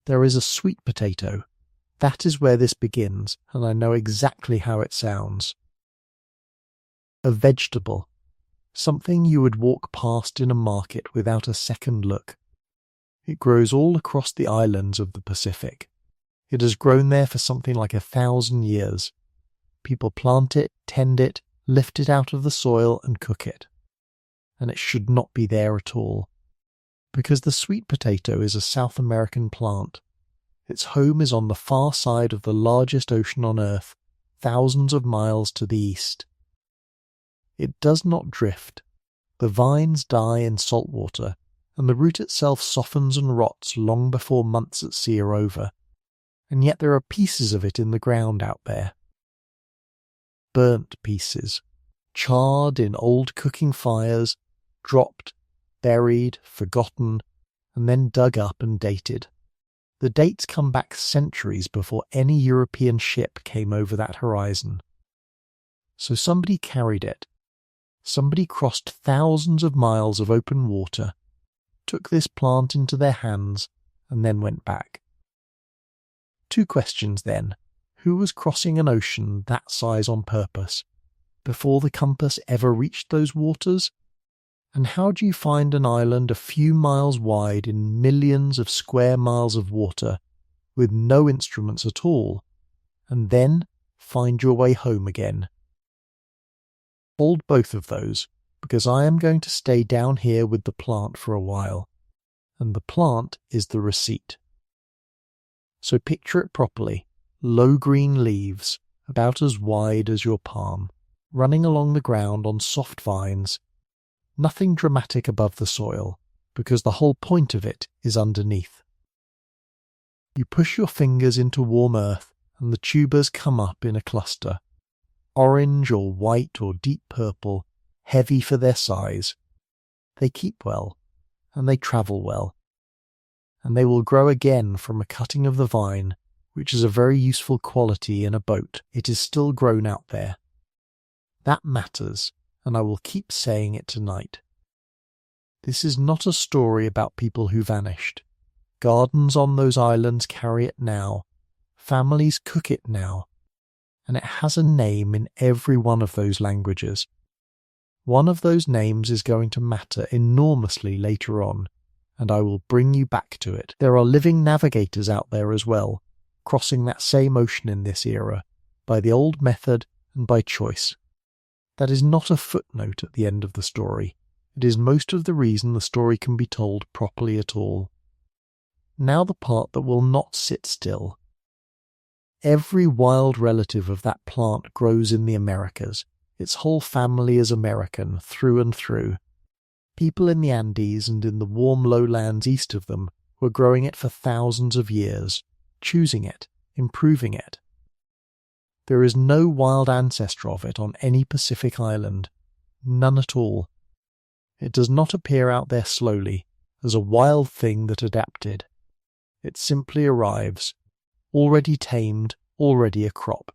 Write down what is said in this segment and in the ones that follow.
there is a sweet potato. That is where this begins, and I know exactly how it sounds. A vegetable. Something you would walk past in a market without a second look. It grows all across the islands of the Pacific. It has grown there for something like 1,000 years. People plant it, tend it, lift it out of the soil and cook it. And it should not be there at all. Because the sweet potato is a South American plant. Its home is on the far side of the largest ocean on Earth, thousands of miles to the east. It does not drift. The vines die in salt water, and the root itself softens and rots long before months at sea are over. And yet there are pieces of it in the ground out there. Burnt pieces, charred in old cooking fires, dropped, buried, forgotten, and then dug up and dated. The dates come back centuries before any European ship came over that horizon. So somebody carried it. Somebody crossed thousands of miles of open water, took this plant into their hands, and then went back. 2 questions then. Who was crossing an ocean that size on purpose, before the compass ever reached those waters? And how do you find an island a few miles wide in millions of square miles of water, with no instruments at all, and then find your way home again? Hold both of those, because I am going to stay down here with the plant for a while, and the plant is the receipt. So picture it properly. Low green leaves, about as wide as your palm, running along the ground on soft vines. Nothing dramatic above the soil, because the whole point of it is underneath. You push your fingers into warm earth, and the tubers come up in a cluster, orange or white or deep purple, heavy for their size. They keep well, and they travel well, and they will grow again from a cutting of the vine, which is a very useful quality in a boat. It is still grown out there. That matters, and I will keep saying it tonight. This is not a story about people who vanished. Gardens on those islands carry it now. Families cook it now. And it has a name in every one of those languages. One of those names is going to matter enormously later on, and I will bring you back to it. There are living navigators out there as well, crossing that same ocean in this era, by the old method and by choice. That is not a footnote at the end of the story. It is most of the reason the story can be told properly at all. Now the part that will not sit still. Every wild relative of that plant grows in the Americas. Its whole family is American, through and through. People in the Andes and in the warm lowlands east of them were growing it for thousands of years, choosing it, improving it. There is no wild ancestor of it on any Pacific island, none at all. It does not appear out there slowly, as a wild thing that adapted. It simply arrives, already tamed, already a crop.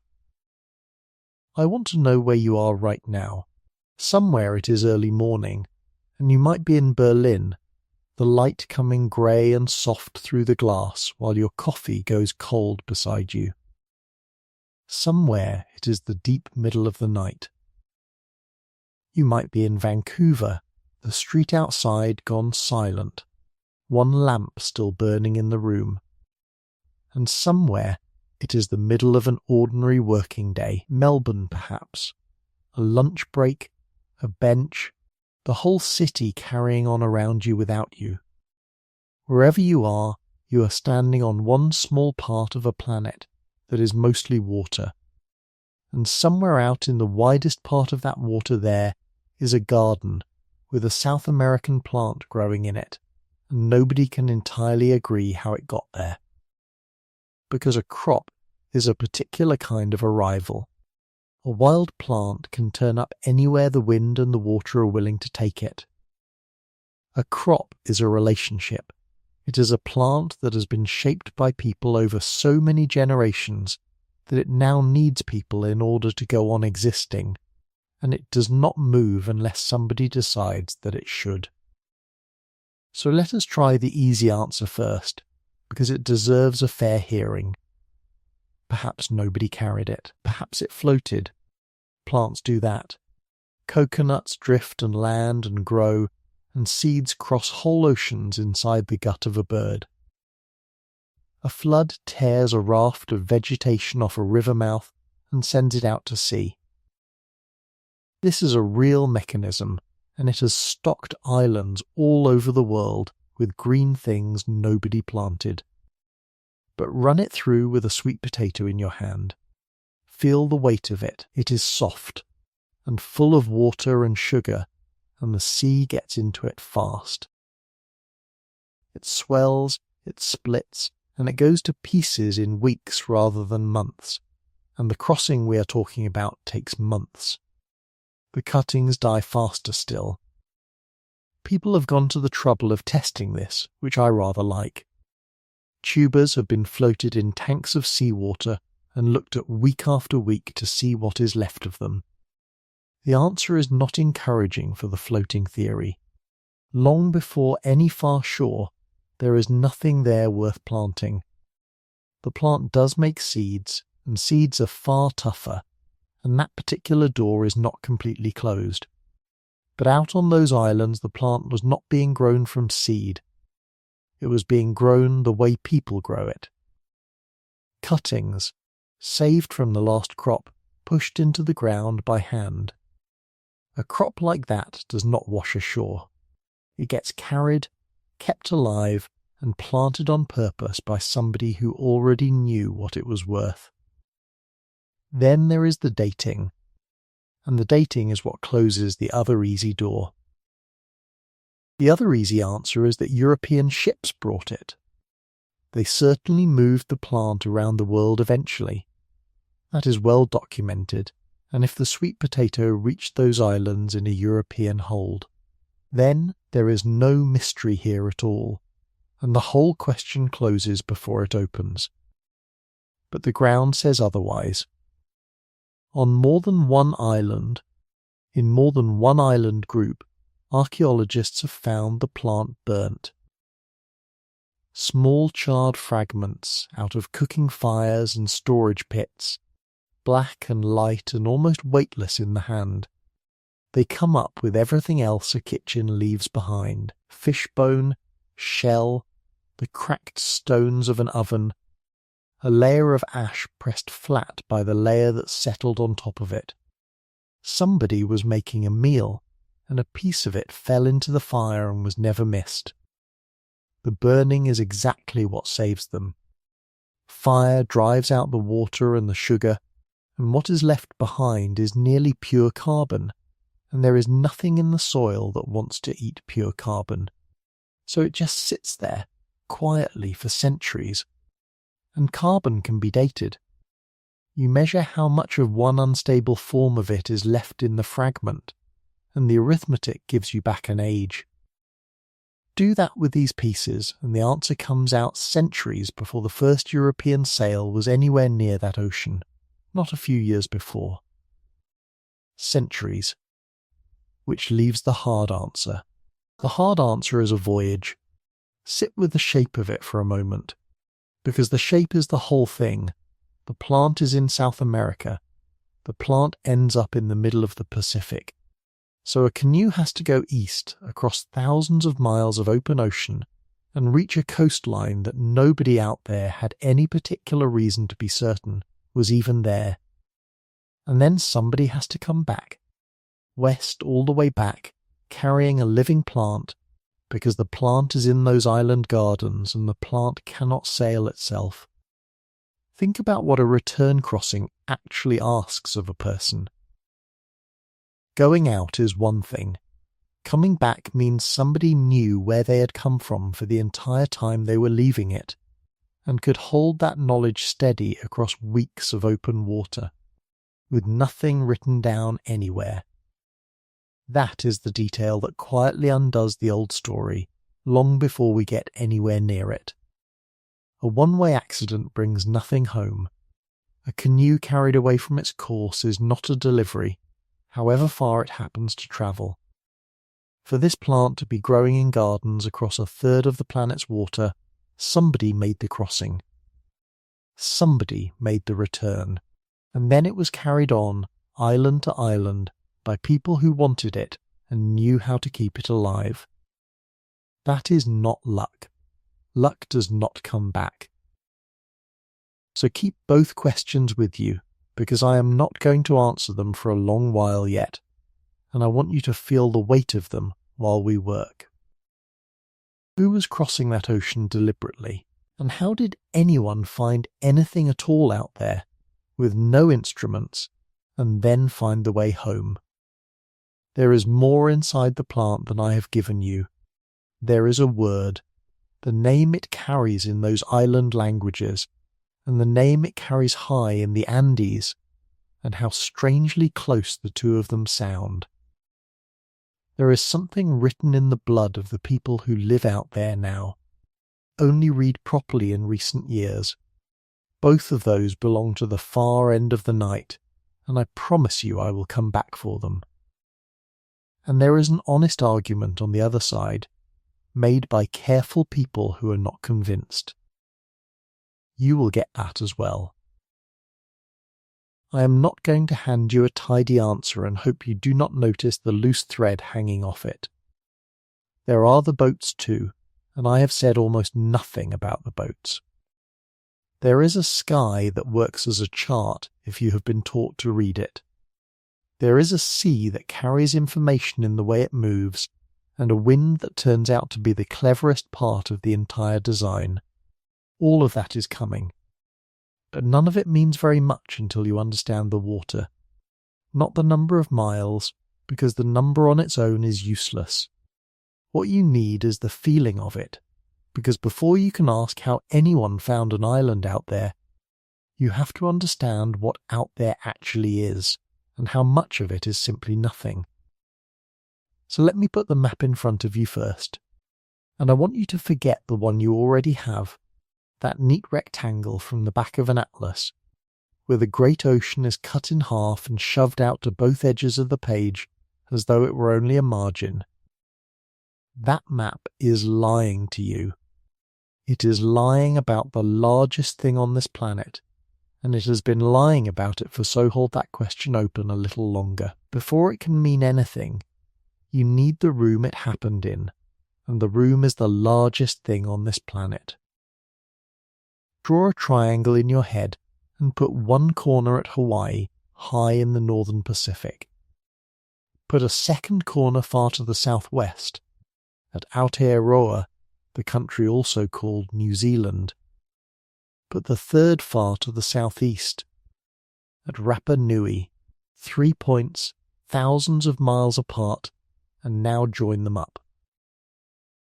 I want to know where you are right now. Somewhere it is early morning, and you might be in Berlin, the light coming grey and soft through the glass while your coffee goes cold beside you. Somewhere it is the deep middle of the night. You might be in Vancouver, the street outside gone silent, one lamp still burning in the room. And somewhere it is the middle of an ordinary working day, Melbourne perhaps, a lunch break, a bench, the whole city carrying on around you without you. Wherever you are standing on one small part of a planet that is mostly water, and somewhere out in the widest part of that water there is a garden with a South American plant growing in it, and nobody can entirely agree how it got there. Because a crop is a particular kind of arrival. A wild plant can turn up anywhere the wind and the water are willing to take it. A crop is a relationship. It is a plant that has been shaped by people over so many generations that it now needs people in order to go on existing, and it does not move unless somebody decides that it should. So let us try the easy answer first, because it deserves a fair hearing. Perhaps nobody carried it. Perhaps it floated. Plants do that. Coconuts drift and land and grow, and seeds cross whole oceans inside the gut of a bird. A flood tears a raft of vegetation off a river mouth and sends it out to sea. This is a real mechanism, and it has stocked islands all over the world with green things nobody planted. But run it through with a sweet potato in your hand. Feel the weight of it. It is soft and full of water and sugar, and the sea gets into it fast. It swells, it splits, and it goes to pieces in weeks rather than months, and the crossing we are talking about takes months. The cuttings die faster still. People have gone to the trouble of testing this, which I rather like. Tubers have been floated in tanks of seawater and looked at week after week to see what is left of them. The answer is not encouraging for the floating theory. Long before any far shore, there is nothing there worth planting. The plant does make seeds, and seeds are far tougher, and that particular door is not completely closed. But out on those islands the plant was not being grown from seed. It was being grown the way people grow it. Cuttings, saved from the last crop, pushed into the ground by hand. A crop like that does not wash ashore. It gets carried, kept alive, and planted on purpose by somebody who already knew what it was worth. Then there is the dating, and the dating is what closes the other easy door. The other easy answer is that European ships brought it. They certainly moved the plant around the world eventually. That is well documented, and if the sweet potato reached those islands in a European hold, then there is no mystery here at all, and the whole question closes before it opens. But the ground says otherwise. On more than one island, in more than one island group, archaeologists have found the plant burnt. Small charred fragments out of cooking fires and storage pits, black and light and almost weightless in the hand. They come up with everything else a kitchen leaves behind: fishbone, shell, the cracked stones of an oven, a layer of ash pressed flat by the layer that settled on top of it. Somebody was making a meal, and a piece of it fell into the fire and was never missed. The burning is exactly what saves them. Fire drives out the water and the sugar, and what is left behind is nearly pure carbon, and there is nothing in the soil that wants to eat pure carbon. So it just sits there, quietly for centuries. And carbon can be dated. You measure how much of one unstable form of it is left in the fragment, and the arithmetic gives you back an age. Do that with these pieces, and the answer comes out centuries before the first European sail was anywhere near that ocean, not a few years before. Centuries. Which leaves the hard answer. The hard answer is a voyage. Sit with the shape of it for a moment, because the shape is the whole thing. The plant is in South America. The plant ends up in the middle of the Pacific. So a canoe has to go east across thousands of miles of open ocean and reach a coastline that nobody out there had any particular reason to be certain was even there. And then somebody has to come back, west all the way back, carrying a living plant, because the plant is in those island gardens and the plant cannot sail itself. Think about what a return crossing actually asks of a person. Going out is one thing. Coming back means somebody knew where they had come from for the entire time they were leaving it, and could hold that knowledge steady across weeks of open water, with nothing written down anywhere. That is the detail that quietly undoes the old story, long before we get anywhere near it. A one-way accident brings nothing home. A canoe carried away from its course is not a delivery, however far it happens to travel. For this plant to be growing in gardens across a third of the planet's water, Somebody made the crossing. Somebody made the return. And then it was carried on, island to island, by people who wanted it and knew how to keep it alive. That is not luck. Luck does not come back. So keep both questions with you, because I am not going to answer them for a long while yet, and I want you to feel the weight of them while we work. Who was crossing that ocean deliberately, and how did anyone find anything at all out there, with no instruments, and then find the way home? There is more inside the plant than I have given you. There is a word, the name it carries in those island languages, and the name it carries high in the Andes, and how strangely close the two of them sound. There is something written in the blood of the people who live out there now, only read properly in recent years. Both of those belong to the far end of the night, and I promise you I will come back for them. And there is an honest argument on the other side, made by careful people who are not convinced. You will get that as well. I am not going to hand you a tidy answer and hope you do not notice the loose thread hanging off it. There are the boats too, and I have said almost nothing about the boats. There is a sky that works as a chart if you have been taught to read it. There is a sea that carries information in the way it moves, and a wind that turns out to be the cleverest part of the entire design. All of that is coming. But none of it means very much until you understand the water. Not the number of miles, because the number on its own is useless. What you need is the feeling of it, because before you can ask how anyone found an island out there, you have to understand what out there actually is, and how much of it is simply nothing. So let me put the map in front of you first, and I want you to forget the one you already have, that neat rectangle from the back of an atlas, where the great ocean is cut in half and shoved out to both edges of the page as though it were only a margin. That map is lying to you. It is lying about the largest thing on this planet, and it has been lying about it for so hold that question open a little longer. Before it can mean anything, you need the room it happened in, and the room is the largest thing on this planet. Draw a triangle in your head and put one corner at Hawaii, high in the northern Pacific. Put a second corner far to the southwest, at Aotearoa, the country also called New Zealand. Put the third far to the southeast, at Rapa Nui, 3 points, thousands of miles apart, and now join them up.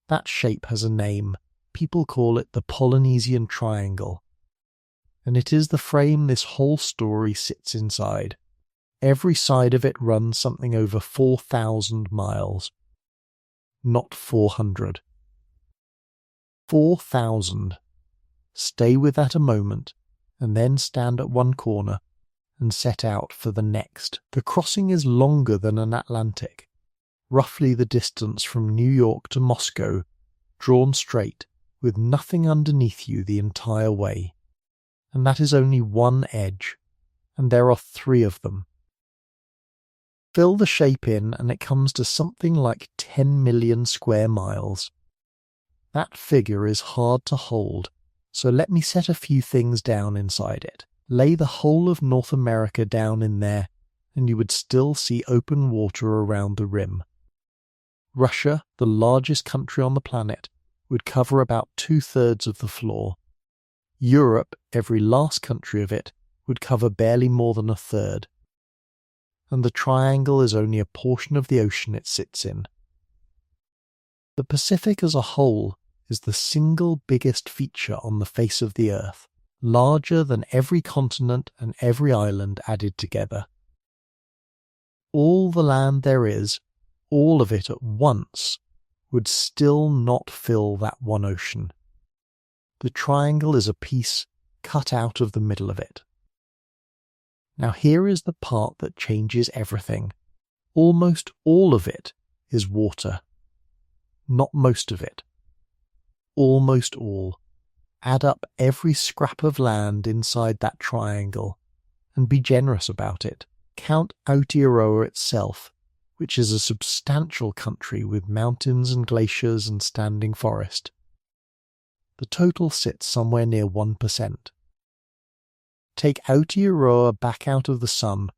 That shape has a name. People call it the Polynesian triangle, and it is the frame this whole story sits inside. Every side of it runs something over 4,000 miles, not 400. 4,000. Stay with that a moment, and then stand at one corner and set out for the next. The crossing is longer than an Atlantic, roughly the distance from New York to Moscow, drawn straight, with nothing underneath you the entire way. And that is only one edge, and there are 3 of them. Fill the shape in and it comes to something like 10 million square miles. That figure is hard to hold, so let me set a few things down inside it. Lay the whole of North America down in there, and you would still see open water around the rim. Russia, the largest country on the planet, would cover about 2/3 of the floor. Europe, every last country of it, would cover barely more than 1/3. And the triangle is only a portion of the ocean it sits in. The Pacific as a whole is the single biggest feature on the face of the earth, larger than every continent and every island added together. All the land there is, all of it at once, would still not fill that one ocean. The triangle is a piece cut out of the middle of it. Now here is the part that changes everything. Almost all of it is water. Not most of it. Almost all. add up every scrap of land inside that triangle and be generous about it. Count Aotearoa itself, which is a substantial country with mountains and glaciers and standing forest. The total sits somewhere near 1%. Take Aotearoa back out of the sum,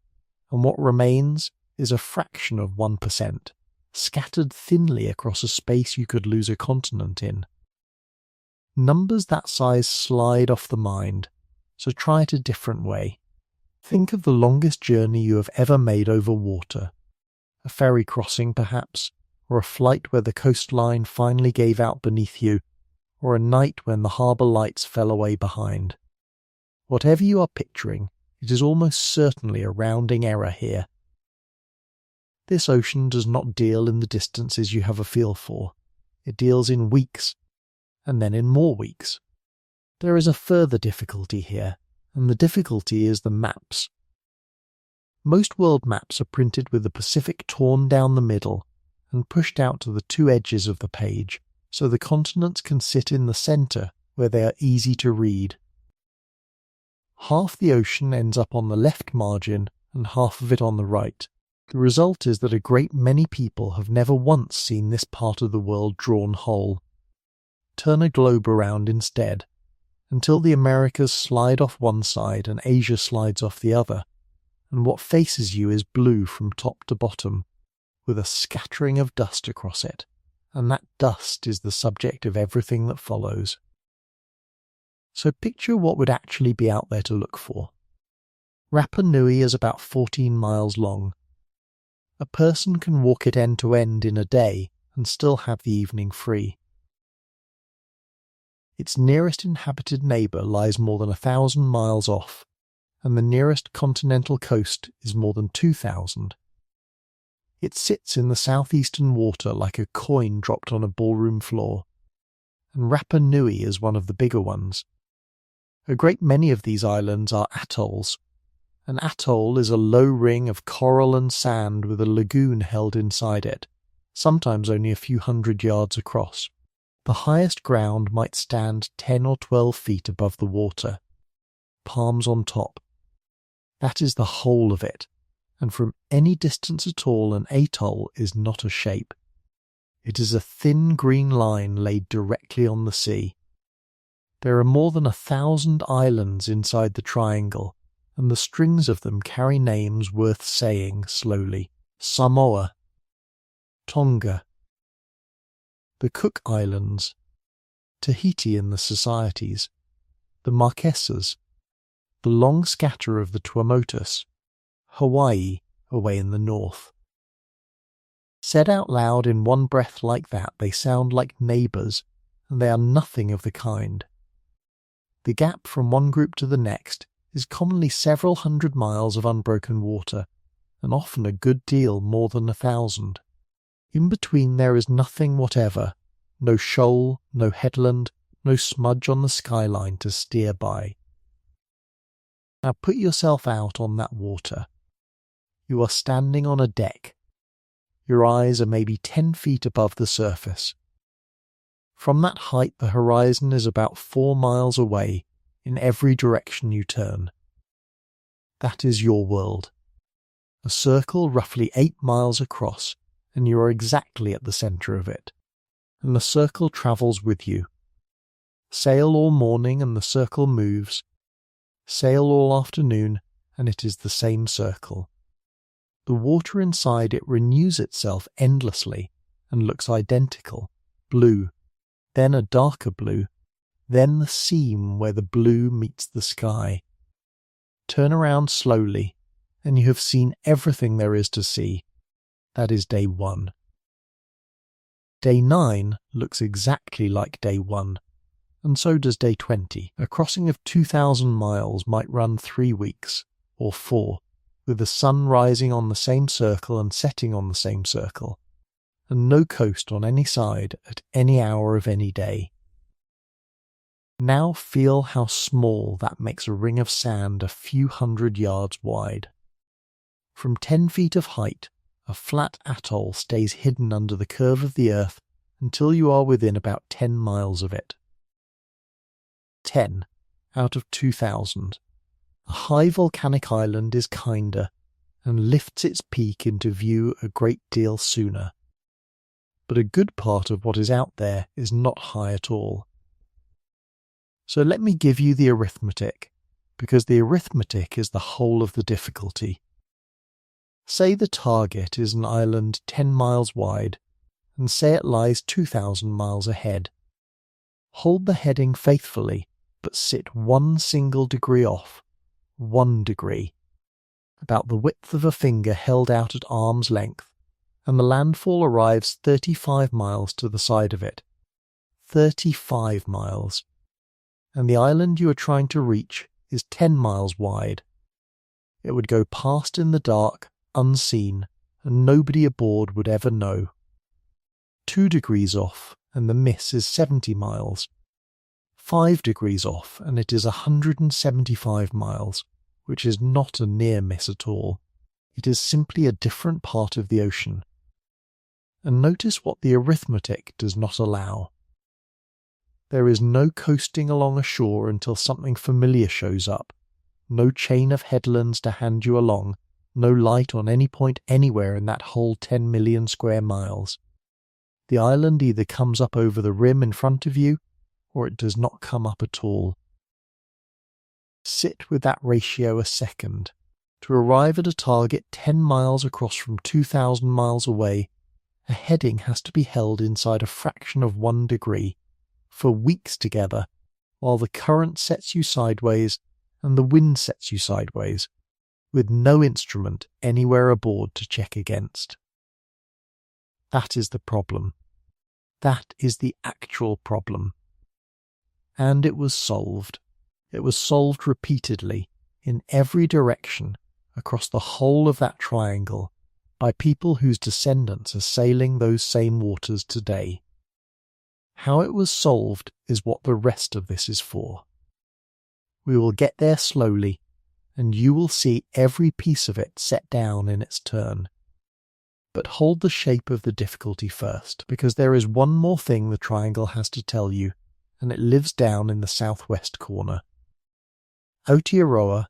and what remains is a fraction of 1%, scattered thinly across a space you could lose a continent in. Numbers that size slide off the mind, so try it a different way. Think of the longest journey you have ever made over water. A ferry crossing, perhaps, or a flight where the coastline finally gave out beneath you, or a night when the harbour lights fell away behind. Whatever you are picturing, it is almost certainly a rounding error here. This ocean does not deal in the distances you have a feel for. It deals in weeks, and then in more weeks. There is a further difficulty here, and the difficulty is the maps. Most world maps are printed with the Pacific torn down the middle and pushed out to the two edges of the page, so the continents can sit in the centre where they are easy to read. Half the ocean ends up on the left margin and half of it on the right. The result is that a great many people have never once seen this part of the world drawn whole. Turn a globe around instead, until the Americas slide off one side and Asia slides off the other, and what faces you is blue from top to bottom, with a scattering of dust across it, and that dust is the subject of everything that follows. So picture what would actually be out there to look for. Rapa Nui is about 14 miles long. A person can walk it end to end in a day and still have the evening free. Its nearest inhabited neighbour lies more than 1,000 miles off, and the nearest continental coast is more than 2,000. It sits in the southeastern water like a coin dropped on a ballroom floor, and Rapa Nui is one of the bigger ones. A great many of these islands are atolls. An atoll is a low ring of coral and sand with a lagoon held inside it, sometimes only a few hundred yards across. The highest ground might stand 10 or 12 feet above the water, palms on top. That is the whole of it, and from any distance at all an atoll is not a shape. It is a thin green line laid directly on the sea. There are more than 1,000 islands inside the triangle, and the strings of them carry names worth saying slowly. Samoa, Tonga, the Cook Islands, Tahiti and the Societies, the Marquesas, the long scatter of the Tuamotus, Hawaii away in the north. Said out loud in one breath like that, they sound like neighbours, and they are nothing of the kind. The gap from one group to the next is commonly several hundred miles of unbroken water, and often a good deal more than 1,000. In between there is nothing whatever, no shoal, no headland, no smudge on the skyline to steer by. Now put yourself out on that water. You are standing on a deck. Your eyes are maybe 10 feet above the surface. From that height the horizon is about 4 miles away in every direction you turn. That is your world. A circle roughly 8 miles across, and you are exactly at the centre of it. And the circle travels with you. Sail all morning and the circle moves. Sail all afternoon and it is the same circle. The water inside it renews itself endlessly and looks identical, blue, then a darker blue, then the seam where the blue meets the sky. Turn around slowly, and you have seen everything there is to see. That is day 1. Day 9 looks exactly like day 1, and so does day 20. A crossing of 2,000 miles might run 3 weeks, or 4, with the sun rising on the same circle and setting on the same circle, and no coast on any side at any hour of any day. Now feel how small that makes a ring of sand a few hundred yards wide. From 10 feet of height, a flat atoll stays hidden under the curve of the earth until you are within about 10 miles of it. 10 out of 2,000. A high volcanic island is kinder and lifts its peak into view a great deal sooner. But a good part of what is out there is not high at all. So let me give you the arithmetic, because the arithmetic is the whole of the difficulty. Say the target is an island 10 miles wide, and say it lies 2,000 miles ahead. Hold the heading faithfully, but sit 1 single degree off, 1 degree, about the width of a finger held out at arm's length, and the landfall arrives 35 miles to the side of it. 35 miles. And the island you are trying to reach is 10 miles wide. It would go past in the dark, unseen, and nobody aboard would ever know. 2 degrees off, and the miss is 70 miles. 5 degrees off, and it is 175 miles, which is not a near miss at all. It is simply a different part of the ocean. And notice what the arithmetic does not allow. There is no coasting along a shore until something familiar shows up, no chain of headlands to hand you along, no light on any point anywhere in that whole 10 million square miles. The island either comes up over the rim in front of you, or it does not come up at all. Sit with that ratio a second. To arrive at a target 10 miles across from 2,000 miles away, a heading has to be held inside a fraction of 1 degree, for weeks together, while the current sets you sideways and the wind sets you sideways, with no instrument anywhere aboard to check against. That is the problem. That is the actual problem. And it was solved. It was solved repeatedly, in every direction, across the whole of that triangle, by people whose descendants are sailing those same waters today. How it was solved is what the rest of this is for. We will get there slowly, and you will see every piece of it set down in its turn. But hold the shape of the difficulty first, because there is one more thing the triangle has to tell you, and it lives down in the southwest corner. Aotearoa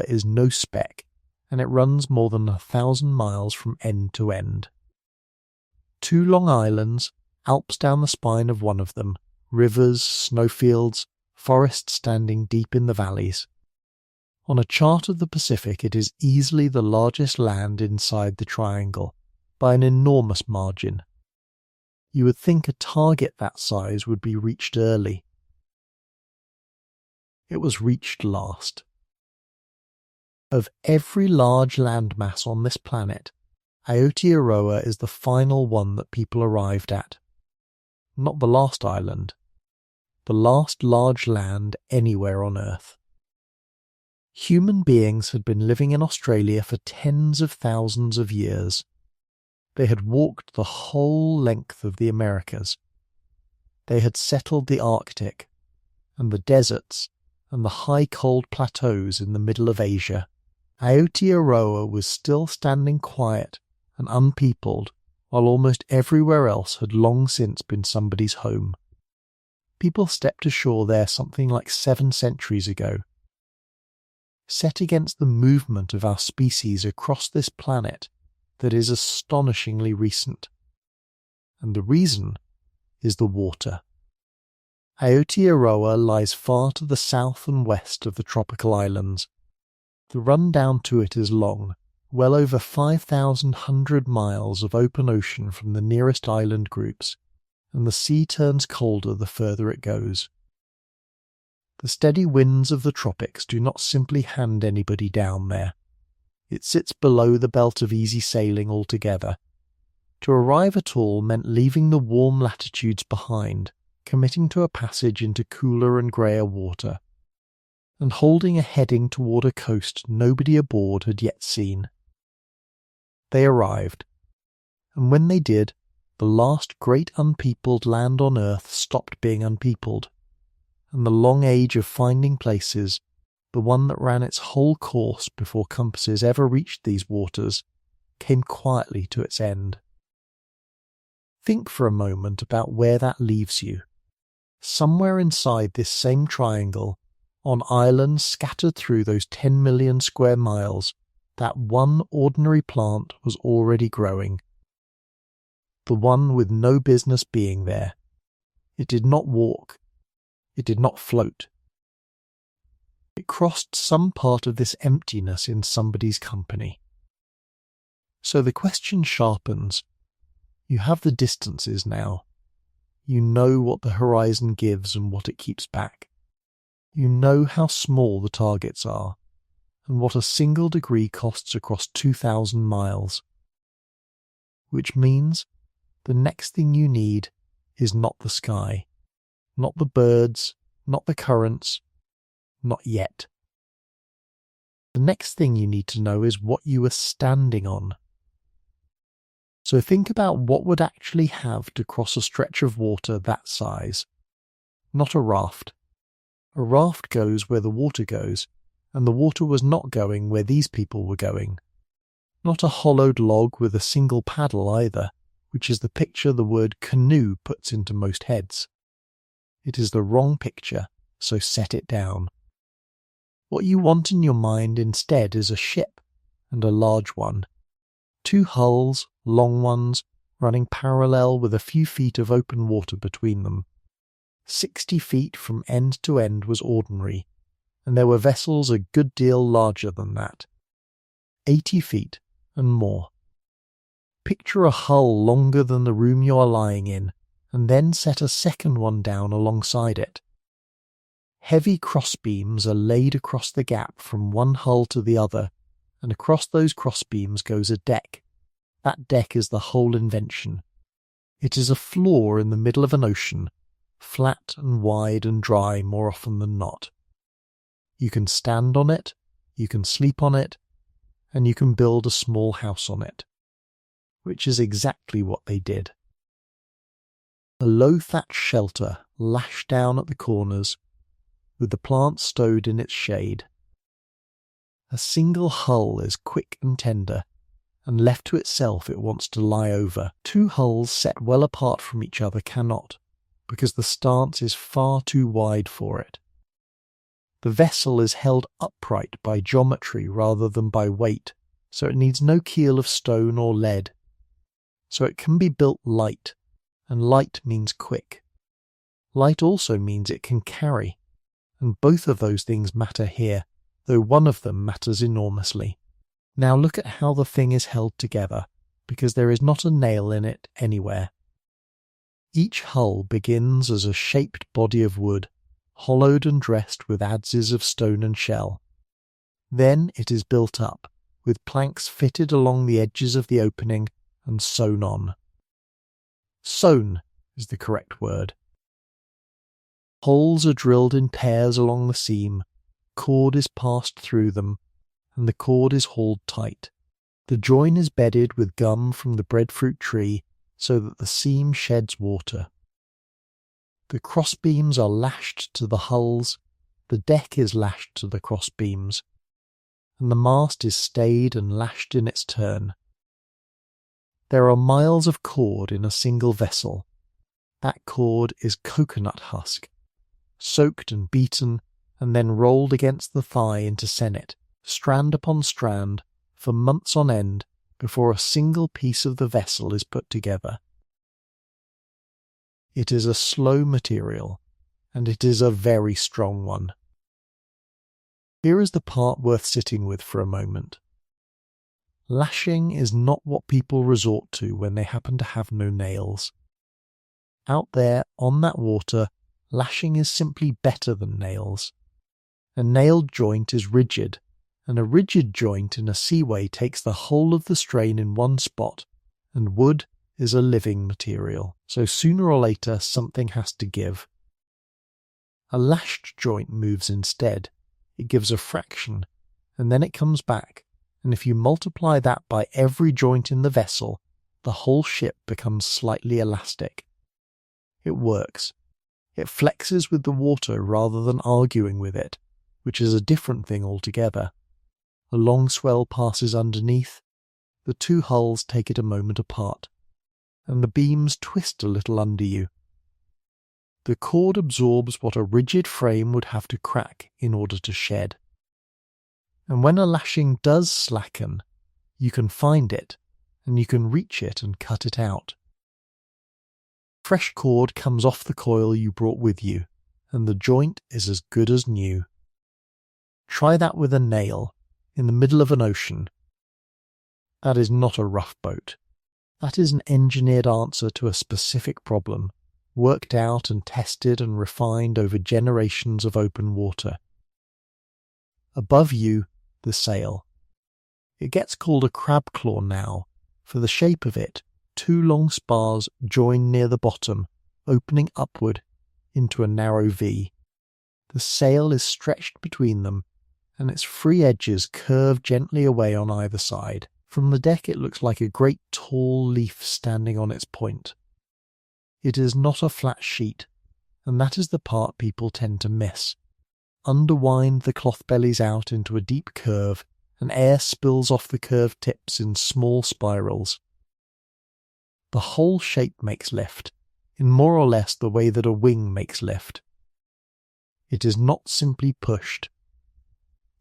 is no speck, and it runs more than 1,000 miles from end to end. 2 long islands, Alps down the spine of one of them, rivers, snowfields, forests standing deep in the valleys. On a chart of the Pacific, it is easily the largest land inside the triangle, by an enormous margin. You would think a target that size would be reached early. It was reached last. Of every large landmass on this planet, Aotearoa is the final one that people arrived at. Not the last island. The last large land anywhere on Earth. Human beings had been living in Australia for tens of thousands of years. They had walked the whole length of the Americas. They had settled the Arctic, and the deserts, and the high cold plateaus in the middle of Asia. Aotearoa was still standing quiet and unpeopled, while almost everywhere else had long since been somebody's home. People stepped ashore there something like 7 centuries ago. Set against the movement of our species across this planet that is astonishingly recent. And the reason is the water. Aotearoa lies far to the south and west of the tropical islands. The run down to it is long, well over 5,100 miles of open ocean from the nearest island groups, and the sea turns colder the further it goes. The steady winds of the tropics do not simply hand anybody down there. It sits below the belt of easy sailing altogether. To arrive at all meant leaving the warm latitudes behind, committing to a passage into cooler and greyer water, and holding a heading toward a coast nobody aboard had yet seen. They arrived, and when they did, the last great unpeopled land on Earth stopped being unpeopled, and the long age of finding places, the one that ran its whole course before compasses ever reached these waters, came quietly to its end. Think for a moment about where that leaves you. Somewhere inside this same triangle, on islands scattered through those 10 million square miles, that one ordinary plant was already growing. The one with no business being there. It did not walk. It did not float. It crossed some part of this emptiness in somebody's company. So the question sharpens. You have the distances now. You know what the horizon gives and what it keeps back. You know how small the targets are, and what a single degree costs across 2,000 miles. Which means the next thing you need is not the sky, not the birds, not the currents, not yet. The next thing you need to know is what you are standing on. So think about what would actually have to cross a stretch of water that size. Not a raft. A raft goes where the water goes, and the water was not going where these people were going. Not a hollowed log with a single paddle either, which is the picture the word canoe puts into most heads. It is the wrong picture, so set it down. What you want in your mind instead is a ship, and a large one. 2 hulls, long ones, running parallel with a few feet of open water between them. 60 feet from end to end was ordinary, and there were vessels a good deal larger than that. 80 feet and more. Picture a hull longer than the room you are lying in, and then set a second one down alongside it. Heavy crossbeams are laid across the gap from one hull to the other, and across those crossbeams goes a deck. That deck is the whole invention. It is a floor in the middle of an ocean, flat and wide and dry more often than not. You can stand on it, you can sleep on it, and you can build a small house on it. Which is exactly what they did. A low thatched shelter lashed down at the corners, with the plant stowed in its shade. A single hull is quick and tender, and left to itself it wants to lie over. 2 hulls set well apart from each other cannot, because the stance is far too wide for it. The vessel is held upright by geometry rather than by weight, so it needs no keel of stone or lead. So it can be built light, and light means quick. Light also means it can carry, and both of those things matter here, though one of them matters enormously. Now look at how the thing is held together, because there is not a nail in it anywhere. Each hull begins as a shaped body of wood, hollowed and dressed with adzes of stone and shell. Then it is built up, with planks fitted along the edges of the opening and sewn on. Sewn is the correct word. Holes are drilled in pairs along the seam, cord is passed through them, and the cord is hauled tight. The join is bedded with gum from the breadfruit tree so that the seam sheds water. The crossbeams are lashed to the hulls, the deck is lashed to the crossbeams, and the mast is stayed and lashed in its turn. There are miles of cord in a single vessel. That cord is coconut husk, soaked and beaten, and then rolled against the thigh into sennet, strand upon strand, for months on end, before a single piece of the vessel is put together. It is a slow material, and it is a very strong one. Here is the part worth sitting with for a moment. Lashing is not what people resort to when they happen to have no nails. Out there, on that water, lashing is simply better than nails. A nailed joint is rigid, and a rigid joint in a seaway takes the whole of the strain in one spot, and wood is a living material, so sooner or later something has to give. A lashed joint moves instead. It gives a fraction, and then it comes back, and if you multiply that by every joint in the vessel, the whole ship becomes slightly elastic. It works. It flexes with the water rather than arguing with it, which is a different thing altogether. A long swell passes underneath, the 2 hulls take it a moment apart, and the beams twist a little under you. The cord absorbs what a rigid frame would have to crack in order to shed. And when a lashing does slacken, you can find it, and you can reach it and cut it out. Fresh cord comes off the coil you brought with you, and the joint is as good as new. Try that with a nail, in the middle of an ocean. That is not a rough boat. That is an engineered answer to a specific problem, worked out and tested and refined over generations of open water. Above you, the sail. It gets called a crab claw now, for the shape of it, two long spars join near the bottom, opening upward into a narrow V. The sail is stretched between them, and its free edges curve gently away on either side. From the deck it looks like a great tall leaf standing on its point. It is not a flat sheet, and that is the part people tend to miss. Underwind the cloth bellies out into a deep curve, and air spills off the curved tips in small spirals. The whole shape makes lift, in more or less the way that a wing makes lift. It is not simply pushed.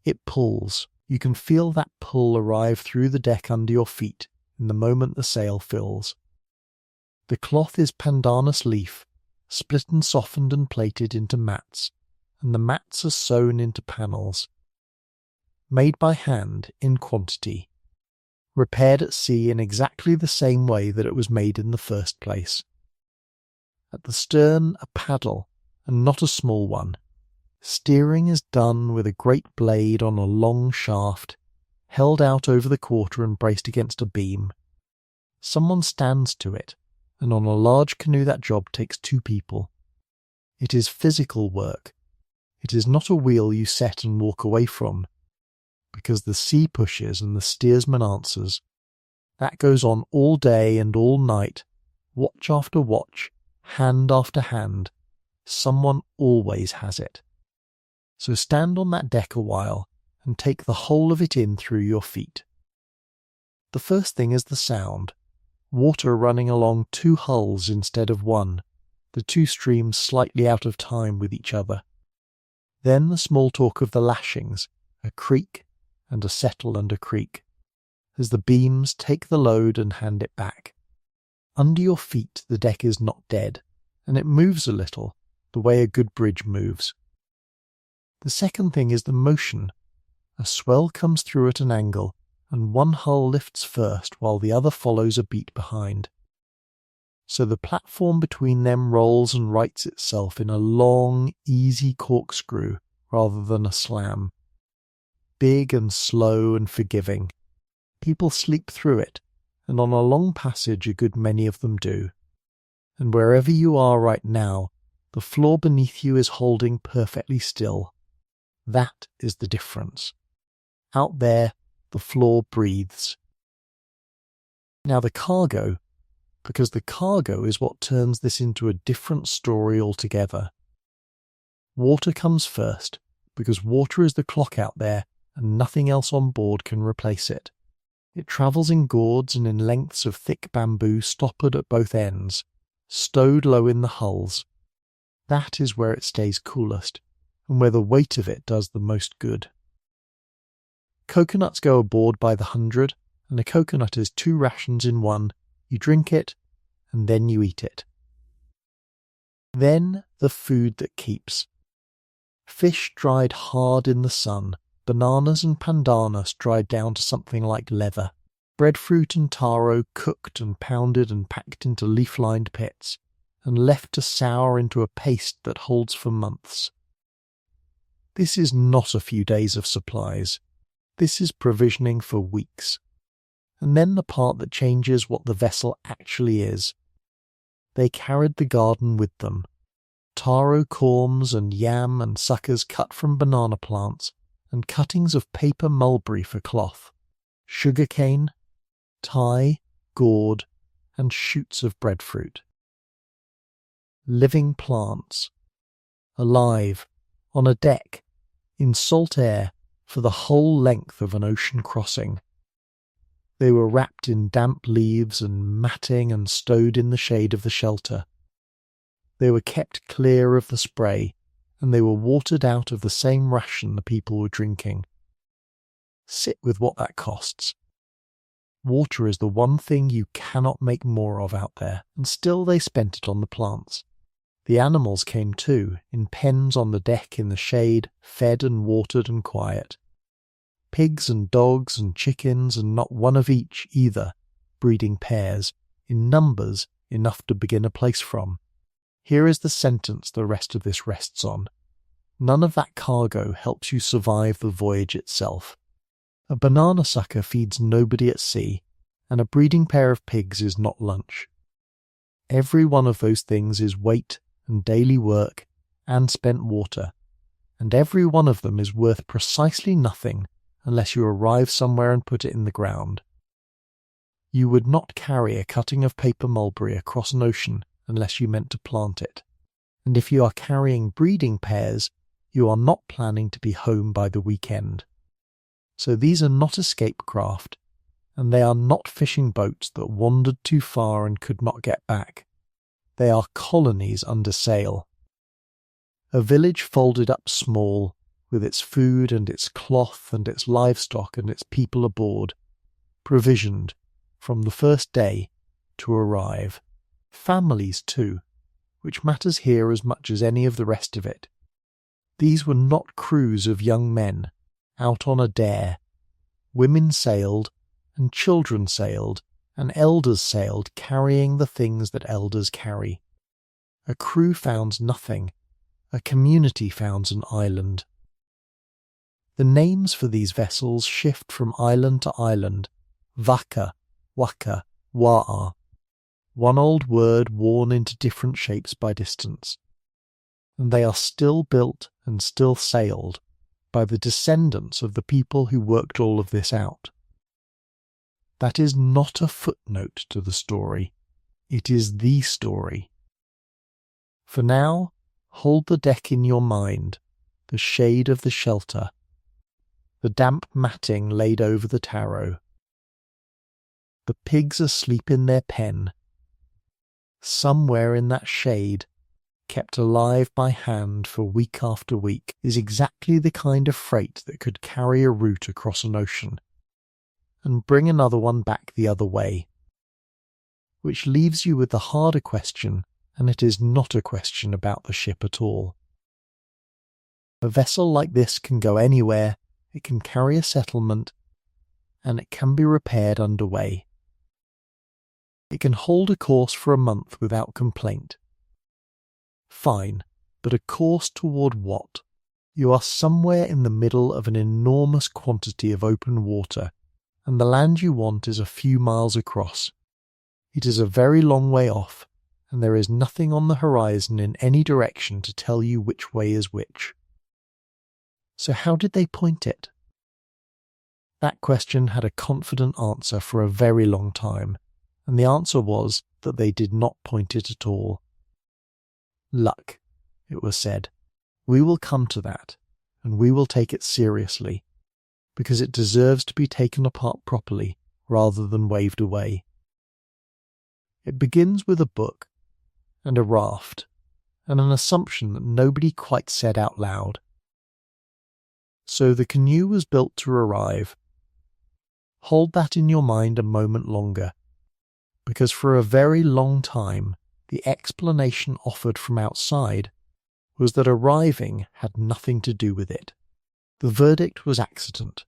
It pulls. You can feel that pull arrive through the deck under your feet in the moment the sail fills. The cloth is pandanus leaf, split and softened and plated into mats, and the mats are sewn into panels. Made by hand in quantity. Repaired at sea in exactly the same way that it was made in the first place. At the stern a paddle, and not a small one. Steering is done with a great blade on a long shaft, held out over the quarter and braced against a beam. Someone stands to it, and on a large canoe that job takes 2 people. It is physical work. It is not a wheel you set and walk away from, because the sea pushes and the steersman answers. That goes on all day and all night, watch after watch, hand after hand. Someone always has it. So stand on that deck a while and take the whole of it in through your feet. The first thing is the sound. Water running along 2 hulls instead of 1, the 2 streams slightly out of time with each other. Then the small talk of the lashings, a creak and a settle and a creak, as the beams take the load and hand it back. Under your feet the deck is not dead, and it moves a little, the way a good bridge moves. The second thing is the motion. A swell comes through at an angle, and one hull lifts first while the other follows a beat behind. So the platform between them rolls and rights itself in a long, easy corkscrew rather than a slam. Big and slow and forgiving. People sleep through it, and on a long passage a good many of them do. And wherever you are right now, the floor beneath you is holding perfectly still. That is the difference. Out there, the floor breathes. Now the cargo, because the cargo is what turns this into a different story altogether. Water comes first, because water is the clock out there, and nothing else on board can replace it. It travels in gourds and in lengths of thick bamboo stoppered at both ends, stowed low in the hulls. That is where it stays coolest, and where the weight of it does the most good. Coconuts go aboard by the 100, and a coconut is 2 rations in one. You drink it, and then you eat it. Then the food that keeps. Fish dried hard in the sun, bananas and pandanus dried down to something like leather, breadfruit and taro cooked and pounded and packed into leaf-lined pits, and left to sour into a paste that holds for months. This is not a few days of supplies. This is provisioning for weeks. And then the part that changes what the vessel actually is. They carried the garden with them. Taro corms and yam and suckers cut from banana plants, and cuttings of paper mulberry for cloth, sugarcane, tie, gourd, and shoots of breadfruit. Living plants. Alive, on a deck, in salt air, for the whole length of an ocean crossing. They were wrapped in damp leaves and matting and stowed in the shade of the shelter. They were kept clear of the spray, and they were watered out of the same ration the people were drinking. Sit with what that costs. Water is the one thing you cannot make more of out there, and still they spent it on the plants. The animals came too, in pens on the deck in the shade, fed and watered and quiet. Pigs and dogs and chickens, and not one of each either, breeding pairs, in numbers enough to begin a place from. Here is the sentence the rest of this rests on. None of that cargo helps you survive the voyage itself. A banana sucker feeds nobody at sea, and a breeding pair of pigs is not lunch. Every one of those things is weight and daily work and spent water, and every one of them is worth precisely nothing unless you arrive somewhere and put it in the ground. You would not carry a cutting of paper mulberry across an ocean unless you meant to plant it, and if you are carrying breeding pairs, you are not planning to be home by the weekend. So these are not escape craft, and they are not fishing boats that wandered too far and could not get back. They are colonies under sail. A village folded up small, with its food and its cloth and its livestock and its people aboard, provisioned, from the first day, to arrive. Families too, which matters here as much as any of the rest of it. These were not crews of young men, out on a dare. Women sailed, and children sailed, and elders sailed, carrying the things that elders carry. A crew founds nothing, a community founds an island. The names for these vessels shift from island to island, vaka, waka, wa'a, one old word worn into different shapes by distance. And they are still built and still sailed by the descendants of the people who worked all of this out. That is not a footnote to the story. It is the story. For now, hold the deck in your mind, the shade of the shelter, the damp matting laid over the taro, the pigs asleep in their pen. Somewhere in that shade, kept alive by hand for week after week, is exactly the kind of freight that could carry a route across an ocean and bring another one back the other way. Which leaves you with the harder question, and it is not a question about the ship at all. A vessel like this can go anywhere, it can carry a settlement, and it can be repaired underway. It can hold a course for a month without complaint. Fine, but a course toward what? You are somewhere in the middle of an enormous quantity of open water, and the land you want is a few miles across. It is a very long way off, and there is nothing on the horizon in any direction to tell you which way is which. So how did they point it? That question had a confident answer for a very long time, and the answer was that they did not point it at all. Luck, it was said. We will come to that, and we will take it seriously, because it deserves to be taken apart properly rather than waved away. It begins with a book, and a raft, and an assumption that nobody quite said out loud. So the canoe was built to arrive. Hold that in your mind a moment longer, because for a very long time the explanation offered from outside was that arriving had nothing to do with it. The verdict was accident.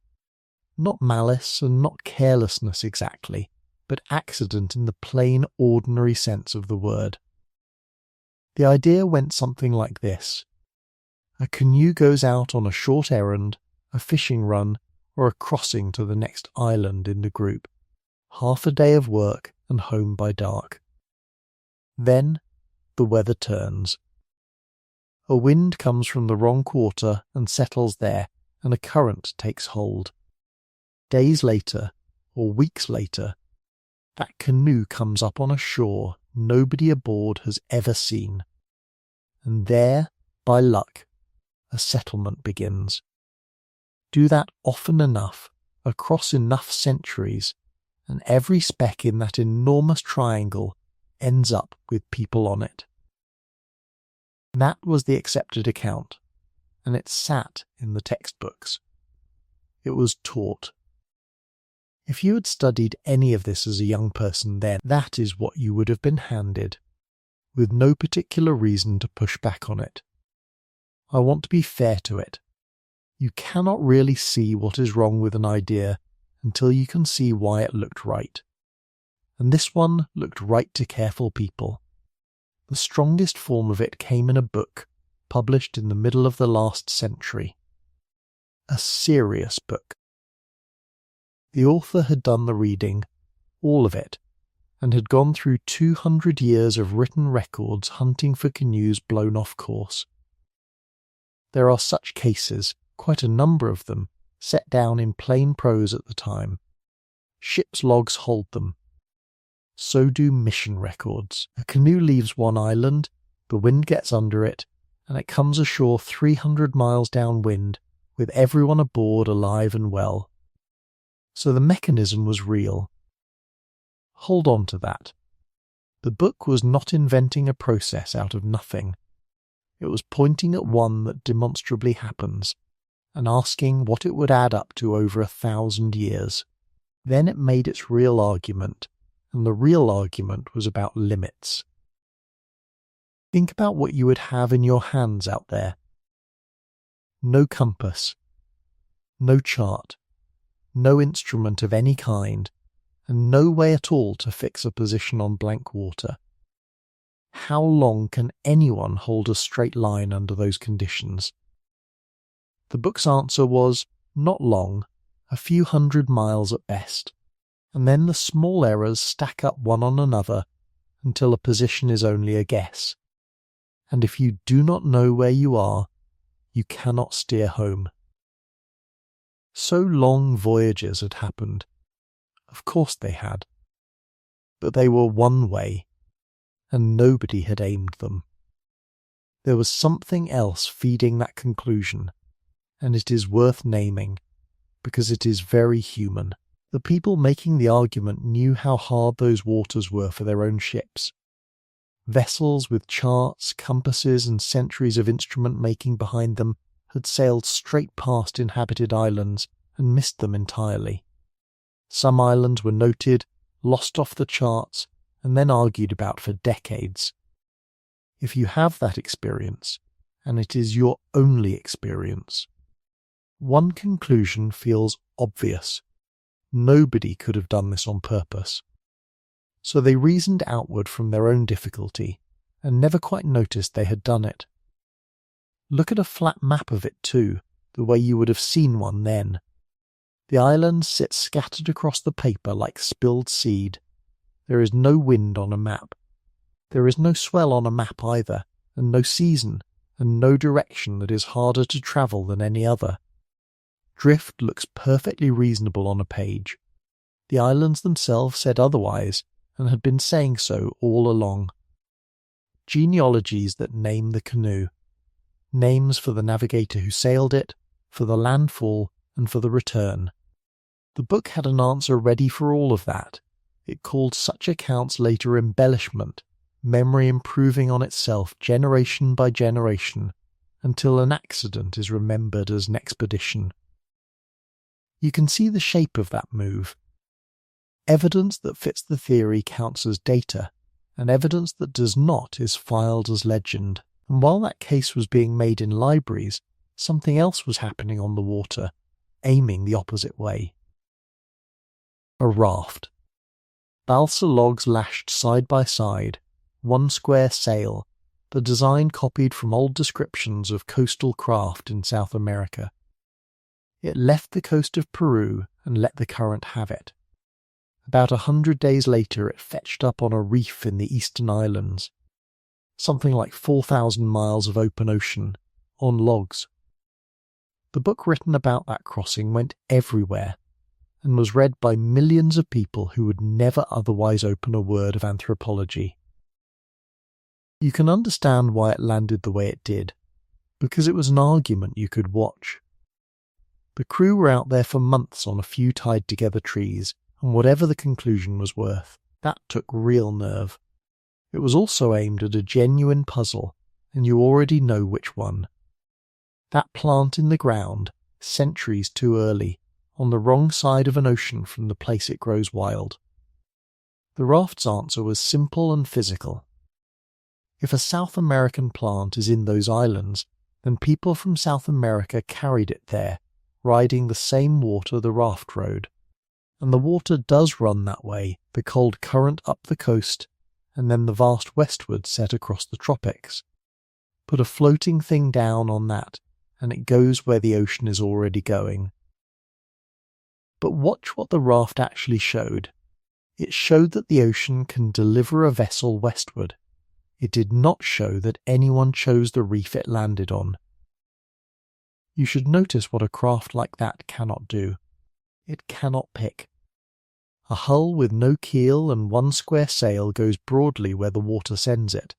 Not malice and not carelessness exactly, but accident in the plain ordinary sense of the word. The idea went something like this. A canoe goes out on a short errand, a fishing run, or a crossing to the next island in the group. Half a day of work and home by dark. Then the weather turns. A wind comes from the wrong quarter and settles there, and a current takes hold. Days later, or weeks later, that canoe comes up on a shore nobody aboard has ever seen. And there, by luck, a settlement begins. Do that often enough, across enough centuries, and every speck in that enormous triangle ends up with people on it. That was the accepted account, and it sat in the textbooks. It was taught. If you had studied any of this as a young person then, that is what you would have been handed, with no particular reason to push back on it. I want to be fair to it. You cannot really see what is wrong with an idea until you can see why it looked right. And this one looked right to careful people. The strongest form of it came in a book published in the middle of the last century. A serious book. The author had done the reading, all of it, and had gone through 200 years of written records hunting for canoes blown off course. There are such cases, quite a number of them, set down in plain prose at the time. Ship's logs hold them. So do mission records. A canoe leaves one island, the wind gets under it, and it comes ashore 300 miles downwind, with everyone aboard alive and well. So the mechanism was real. Hold on to that. The book was not inventing a process out of nothing. It was pointing at one that demonstrably happens, and asking what it would add up to over 1,000 years. Then it made its real argument, and the real argument was about limits. Think about what you would have in your hands out there. No compass, no chart, no instrument of any kind, and no way at all to fix a position on blank water. How long can anyone hold a straight line under those conditions? The book's answer was, not long, a few 100 miles at best, and then the small errors stack up one on another until a position is only a guess. And if you do not know where you are, you cannot steer home. So long voyages had happened. Of course they had. But they were one way, and nobody had aimed them. There was something else feeding that conclusion, and it is worth naming, because it is very human. The people making the argument knew how hard those waters were for their own ships. Vessels with charts, compasses, and centuries of instrument making behind them had sailed straight past inhabited islands and missed them entirely. Some islands were noted, lost off the charts, and then argued about for decades. If you have that experience, and it is your only experience, one conclusion feels obvious. Nobody could have done this on purpose. So they reasoned outward from their own difficulty, and never quite noticed they had done it. Look at a flat map of it too, the way you would have seen one then. The islands sit scattered across the paper like spilled seed. There is no wind on a map. There is no swell on a map either, and no season, and no direction that is harder to travel than any other. Drift looks perfectly reasonable on a page. The islands themselves said otherwise, and had been saying so all along. Genealogies that name the canoe. Names for the navigator who sailed it, for the landfall, and for the return. The book had an answer ready for all of that. It called such accounts later embellishment, memory improving on itself generation by generation, until an accident is remembered as an expedition. You can see the shape of that move. Evidence that fits the theory counts as data, and evidence that does not is filed as legend. And while that case was being made in libraries, something else was happening on the water, aiming the opposite way. A raft. Balsa logs lashed side by side, one square sail, the design copied from old descriptions of coastal craft in South America. It left the coast of Peru and let the current have it. About 100 days later it fetched up on a reef in the eastern islands. Something like 4,000 miles of open ocean, on logs. The book written about that crossing went everywhere, and was read by millions of people who would never otherwise open a word of anthropology. You can understand why it landed the way it did, because it was an argument you could watch. The crew were out there for months on a few tied-together trees, and whatever the conclusion was worth, that took real nerve. It was also aimed at a genuine puzzle, and you already know which one. That plant in the ground, centuries too early, on the wrong side of an ocean from the place it grows wild. The raft's answer was simple and physical. If a South American plant is in those islands, then people from South America carried it there, riding the same water the raft rode. And the water does run that way, the cold current up the coast, and then the vast westward set across the tropics. Put a floating thing down on that, and it goes where the ocean is already going. But watch what the raft actually showed. It showed that the ocean can deliver a vessel westward. It did not show that anyone chose the reef it landed on. You should notice what a craft like that cannot do. It cannot pick. A hull with no keel and one square sail goes broadly where the water sends it,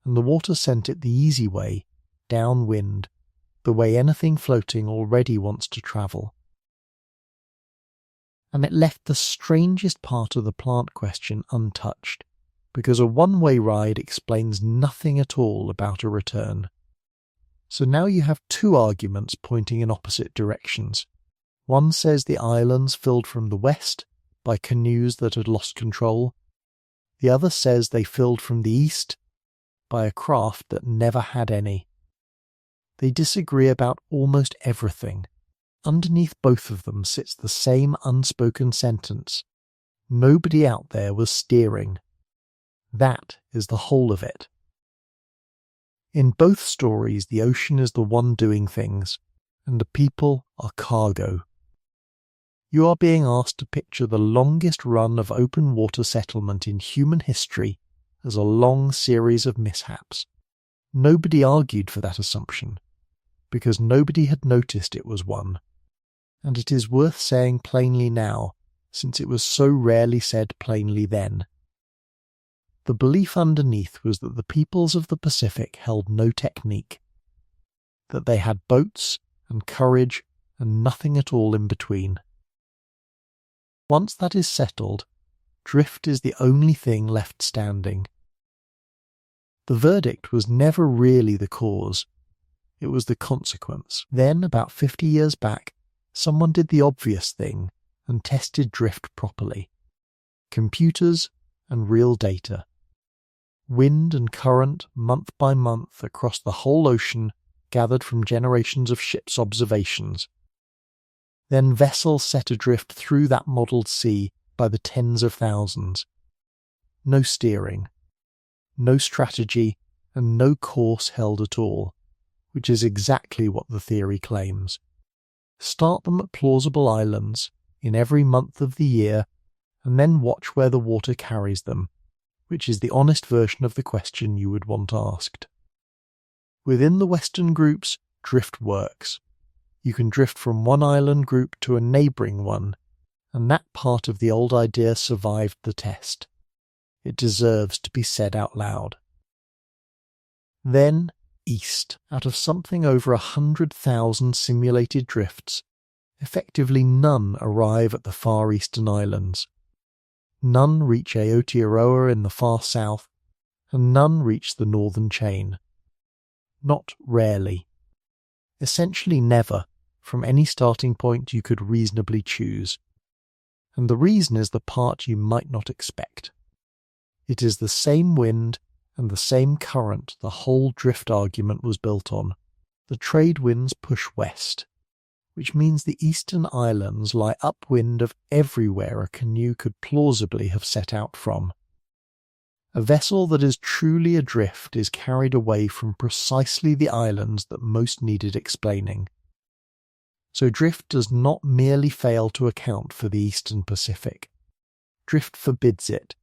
and the water sent it the easy way, downwind, the way anything floating already wants to travel. And it left the strangest part of the plant question untouched, because a one-way ride explains nothing at all about a return. So now you have two arguments pointing in opposite directions. One says the islands filled from the west by canoes that had lost control. The other says they filled from the east by a craft that never had any. They disagree about almost everything. Underneath both of them sits the same unspoken sentence. Nobody out there was steering. That is the whole of it. In both stories, the ocean is the one doing things, and the people are cargo. You are being asked to picture the longest run of open water settlement in human history as a long series of mishaps. Nobody argued for that assumption, because nobody had noticed it was one. And it is worth saying plainly now, since it was so rarely said plainly then. The belief underneath was that the peoples of the Pacific held no technique, that they had boats and courage and nothing at all in between. Once that is settled, drift is the only thing left standing. The verdict was never really the cause, it was the consequence. Then, about 50 years back, someone did the obvious thing and tested drift properly. Computers and real data. Wind and current, month by month, across the whole ocean, gathered from generations of ships' observations. Then vessels set adrift through that modelled sea by the tens of thousands. No steering, no strategy, and no course held at all, which is exactly what the theory claims. Start them at plausible islands in every month of the year, and then watch where the water carries them, which is the honest version of the question you would want asked. Within the Western groups, drift works. You can drift from one island group to a neighbouring one, and that part of the old idea survived the test. It deserves to be said out loud. Then, east, out of something over 100,000 simulated drifts, effectively none arrive at the far eastern islands. None reach Aotearoa in the far south, and none reach the northern chain. Not rarely. Essentially never, from any starting point you could reasonably choose. And the reason is the part you might not expect. It is the same wind and the same current the whole drift argument was built on. The trade winds push west, which means the eastern islands lie upwind of everywhere a canoe could plausibly have set out from. A vessel that is truly adrift is carried away from precisely the islands that most needed explaining. So drift does not merely fail to account for the eastern Pacific. Drift forbids it.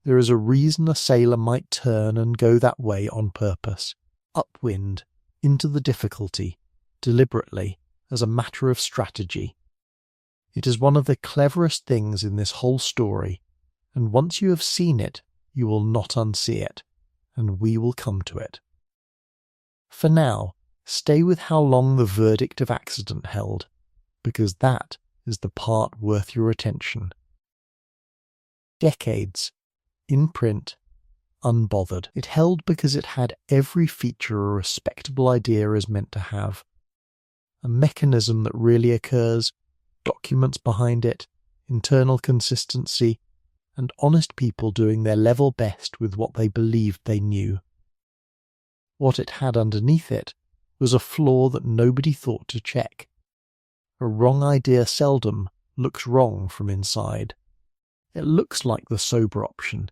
There is a reason a sailor might turn and go that way on purpose, upwind, into the difficulty, deliberately, as a matter of strategy. It is one of the cleverest things in this whole story, and once you have seen it, you will not unsee it, and we will come to it. For now, stay with how long the verdict of accident held, because that is the part worth your attention. Decades, in print, unbothered. It held because it had every feature a respectable idea is meant to have. A mechanism that really occurs, documents behind it, internal consistency, and honest people doing their level best with what they believed they knew. What it had underneath it was a flaw that nobody thought to check. A wrong idea seldom looks wrong from inside. It looks like the sober option,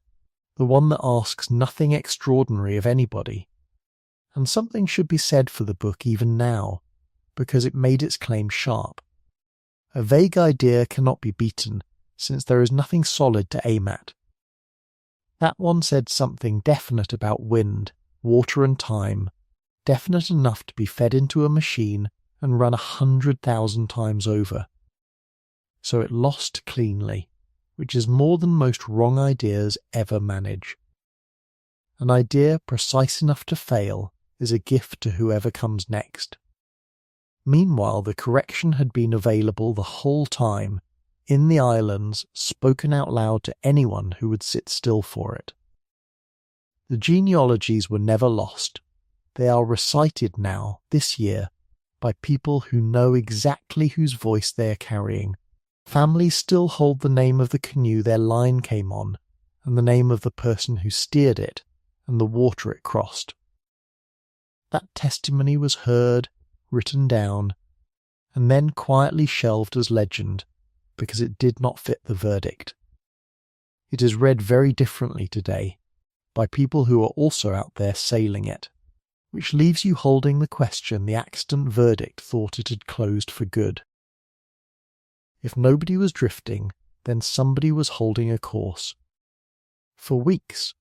the one that asks nothing extraordinary of anybody. And something should be said for the book even now, because it made its claim sharp. A vague idea cannot be beaten, since there is nothing solid to aim at. That one said something definite about wind, water and time, definite enough to be fed into a machine and run 100,000 times over. So it lost cleanly, which is more than most wrong ideas ever manage. An idea precise enough to fail is a gift to whoever comes next. Meanwhile, the correction had been available the whole time, in the islands, spoken out loud to anyone who would sit still for it. The genealogies were never lost. They are recited now, this year, by people who know exactly whose voice they are carrying. Families still hold the name of the canoe their line came on, and the name of the person who steered it, and the water it crossed. That testimony was heard, written down, and then quietly shelved as legend, because it did not fit the verdict. It is read very differently today, by people who are also out there sailing it, which leaves you holding the question the accident verdict thought it had closed for good. If nobody was drifting, then somebody was holding a course. For weeks,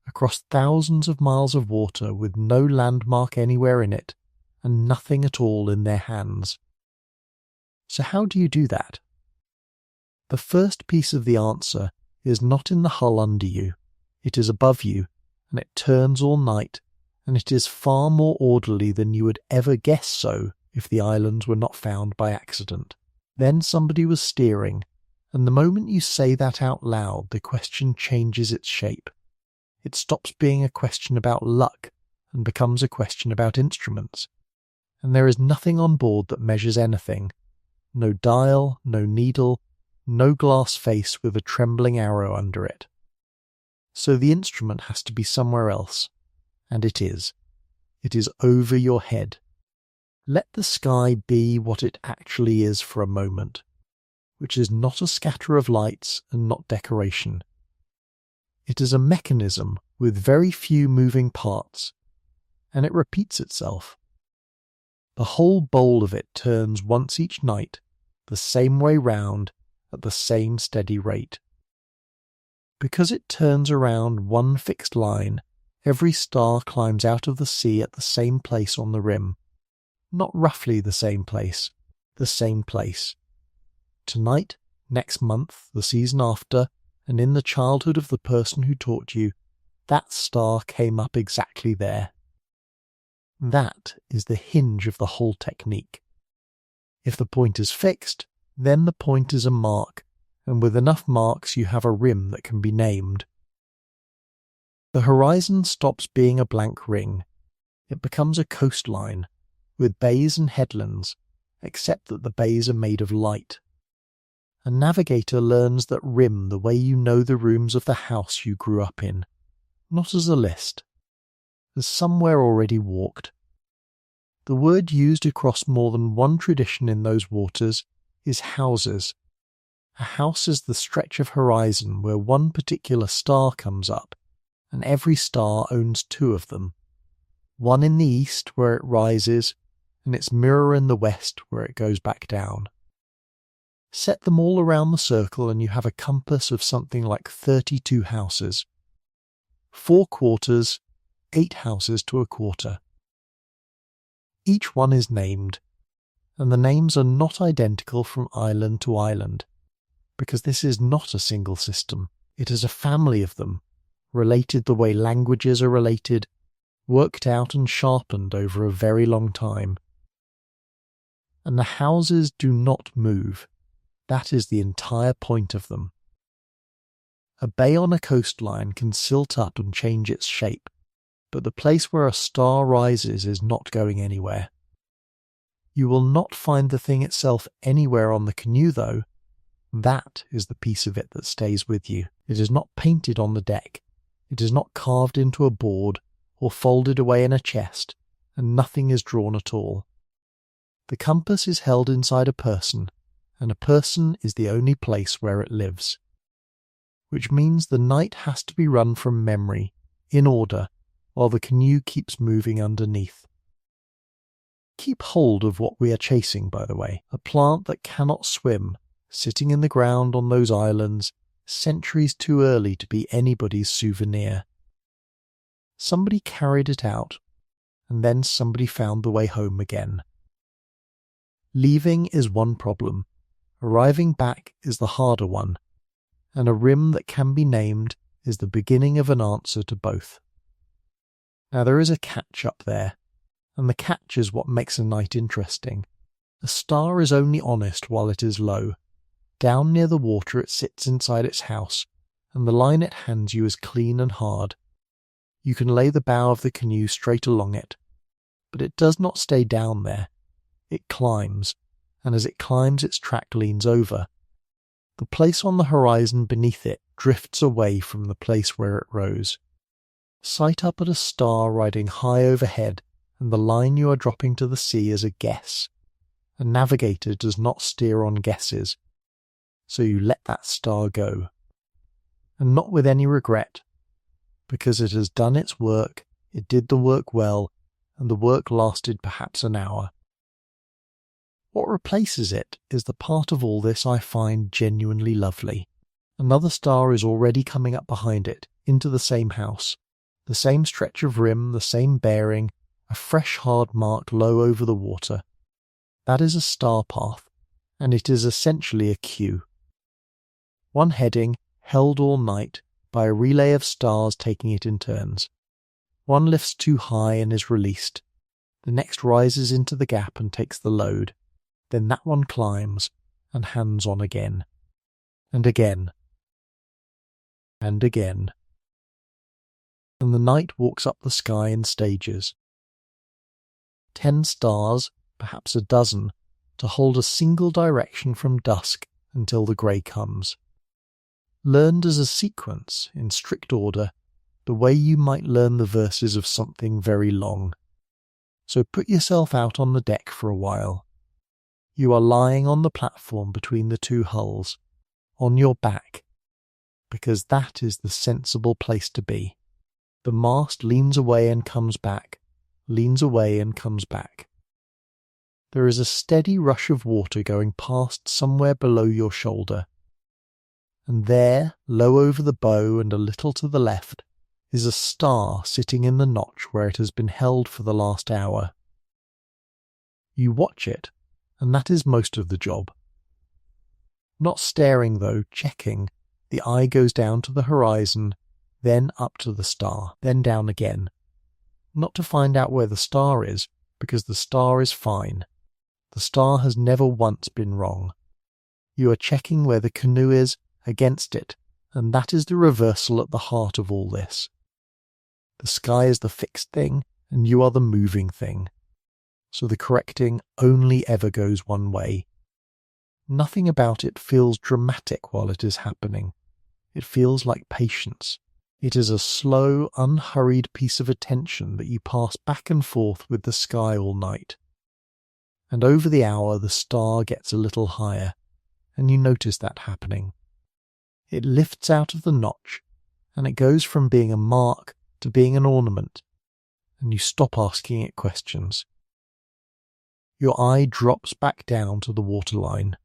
across thousands of miles of water with no landmark anywhere in it, and nothing at all in their hands. So how do you do that? The first piece of the answer is not in the hull under you. It is above you, and it turns all night, and it is far more orderly than you would ever guess so if the islands were not found by accident. Then somebody was steering, and the moment you say that out loud, the question changes its shape. It stops being a question about luck and becomes a question about instruments. And there is nothing on board that measures anything. No dial, no needle, no glass face with a trembling arrow under it. So the instrument has to be somewhere else, and it is. It is over your head. Let the sky be what it actually is for a moment, which is not a scatter of lights and not decoration. It is a mechanism with very few moving parts, and it repeats itself. The whole bowl of it turns once each night, the same way round, at the same steady rate. Because it turns around one fixed line, every star climbs out of the sea at the same place on the rim. Not roughly the same place, the same place. Tonight, next month, the season after, and in the childhood of the person who taught you, that star came up exactly there. That is the hinge of the whole technique. If the point is fixed, then the point is a mark, and with enough marks you have a rim that can be named. The horizon stops being a blank ring. It becomes a coastline, with bays and headlands, except that the bays are made of light. A navigator learns that rim the way you know the rooms of the house you grew up in, not as a list, as somewhere already walked. The word used across more than one tradition in those waters is houses. A house is the stretch of horizon where one particular star comes up, and every star owns two of them, one in the east where it rises, and its mirror in the west where it goes back down. Set them all around the circle and you have a compass of something like 32 houses. 4 quarters, 8 houses to a quarter. Each one is named, and the names are not identical from island to island, because this is not a single system. It is a family of them, related the way languages are related, worked out and sharpened over a very long time. And the houses do not move. That is the entire point of them. A bay on a coastline can silt up and change its shape, but the place where a star rises is not going anywhere. You will not find the thing itself anywhere on the canoe, though. That is the piece of it that stays with you. It is not painted on the deck. It is not carved into a board or folded away in a chest, and nothing is drawn at all. The compass is held inside a person, and a person is the only place where it lives. Which means the night has to be run from memory, in order, while the canoe keeps moving underneath. Keep hold of what we are chasing, by the way, a plant that cannot swim, sitting in the ground on those islands, centuries too early to be anybody's souvenir. Somebody carried it out, and then somebody found the way home again. Leaving is one problem, arriving back is the harder one, and a rim that can be named is the beginning of an answer to both. Now there is a catch up there, and the catch is what makes a night interesting. A star is only honest while it is low. Down near the water it sits inside its house, and the line it hands you is clean and hard. You can lay the bow of the canoe straight along it, but it does not stay down there. It climbs, and as it climbs its track leans over. The place on the horizon beneath it drifts away from the place where it rose. Sight up at a star riding high overhead, and the line you are dropping to the sea is a guess. A navigator does not steer on guesses, so you let that star go. And not with any regret, because it has done its work, it did the work well, and the work lasted perhaps an hour. What replaces it is the part of all this I find genuinely lovely. Another star is already coming up behind it, into the same house. The same stretch of rim, the same bearing, a fresh hard mark low over the water. That is a star path, and it is essentially a queue. One heading, held all night, by a relay of stars taking it in turns. One lifts too high and is released. The next rises into the gap and takes the load. Then that one climbs, and hands on again. And again. And again. And the night walks up the sky in stages. 10 stars, perhaps a dozen, to hold a single direction from dusk until the grey comes. Learned as a sequence, in strict order, the way you might learn the verses of something very long. So put yourself out on the deck for a while. You are lying on the platform between the two hulls, on your back, because that is the sensible place to be. The mast leans away and comes back, leans away and comes back. There is a steady rush of water going past somewhere below your shoulder. And there, low over the bow and a little to the left, is a star sitting in the notch where it has been held for the last hour. You watch it, and that is most of the job. Not staring though, checking. The eye goes down to the horizon, then up to the star, then down again. Not to find out where the star is, because the star is fine. The star has never once been wrong. You are checking where the canoe is against it, and that is the reversal at the heart of all this. The sky is the fixed thing, and you are the moving thing. So the correcting only ever goes one way. Nothing about it feels dramatic while it is happening. It feels like patience. It is a slow, unhurried piece of attention that you pass back and forth with the sky all night. And over the hour the star gets a little higher, and you notice that happening. It lifts out of the notch, and it goes from being a mark to being an ornament, and you stop asking it questions. Your eye drops back down to the waterline.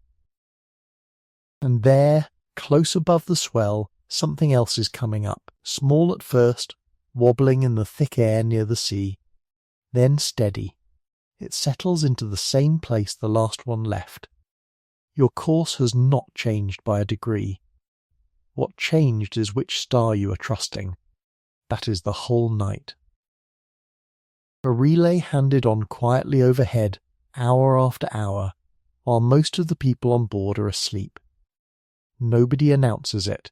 And there, close above the swell, something else is coming up, small at first, wobbling in the thick air near the sea, then steady. It settles into the same place the last one left. Your course has not changed by a degree. What changed is which star you are trusting. That is the whole night. A relay handed on quietly overhead, hour after hour, while most of the people on board are asleep. Nobody announces it.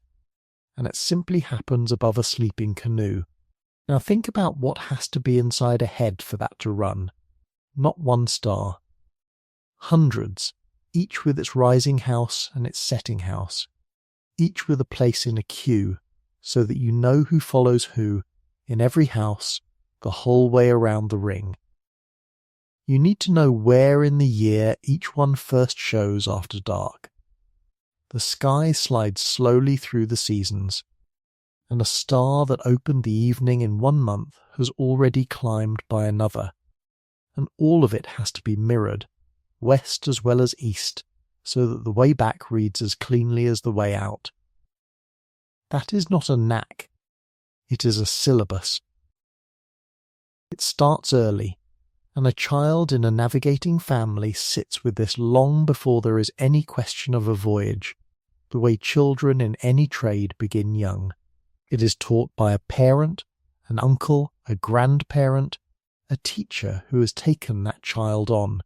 and it simply happens above a sleeping canoe. Now think about what has to be inside a head for that to run. Not one star. Hundreds, each with its rising house and its setting house, each with a place in a queue, so that you know who follows who, in every house, the whole way around the ring. You need to know where in the year each one first shows after dark. The sky slides slowly through the seasons, and a star that opened the evening in one month has already climbed by another, and all of it has to be mirrored, west as well as east, so that the way back reads as cleanly as the way out. That is not a knack, it is a syllabus. It starts early, and a child in a navigating family sits with this long before there is any question of a voyage, the way children in any trade begin young. It is taught by a parent, an uncle, a grandparent, a teacher who has taken that child on.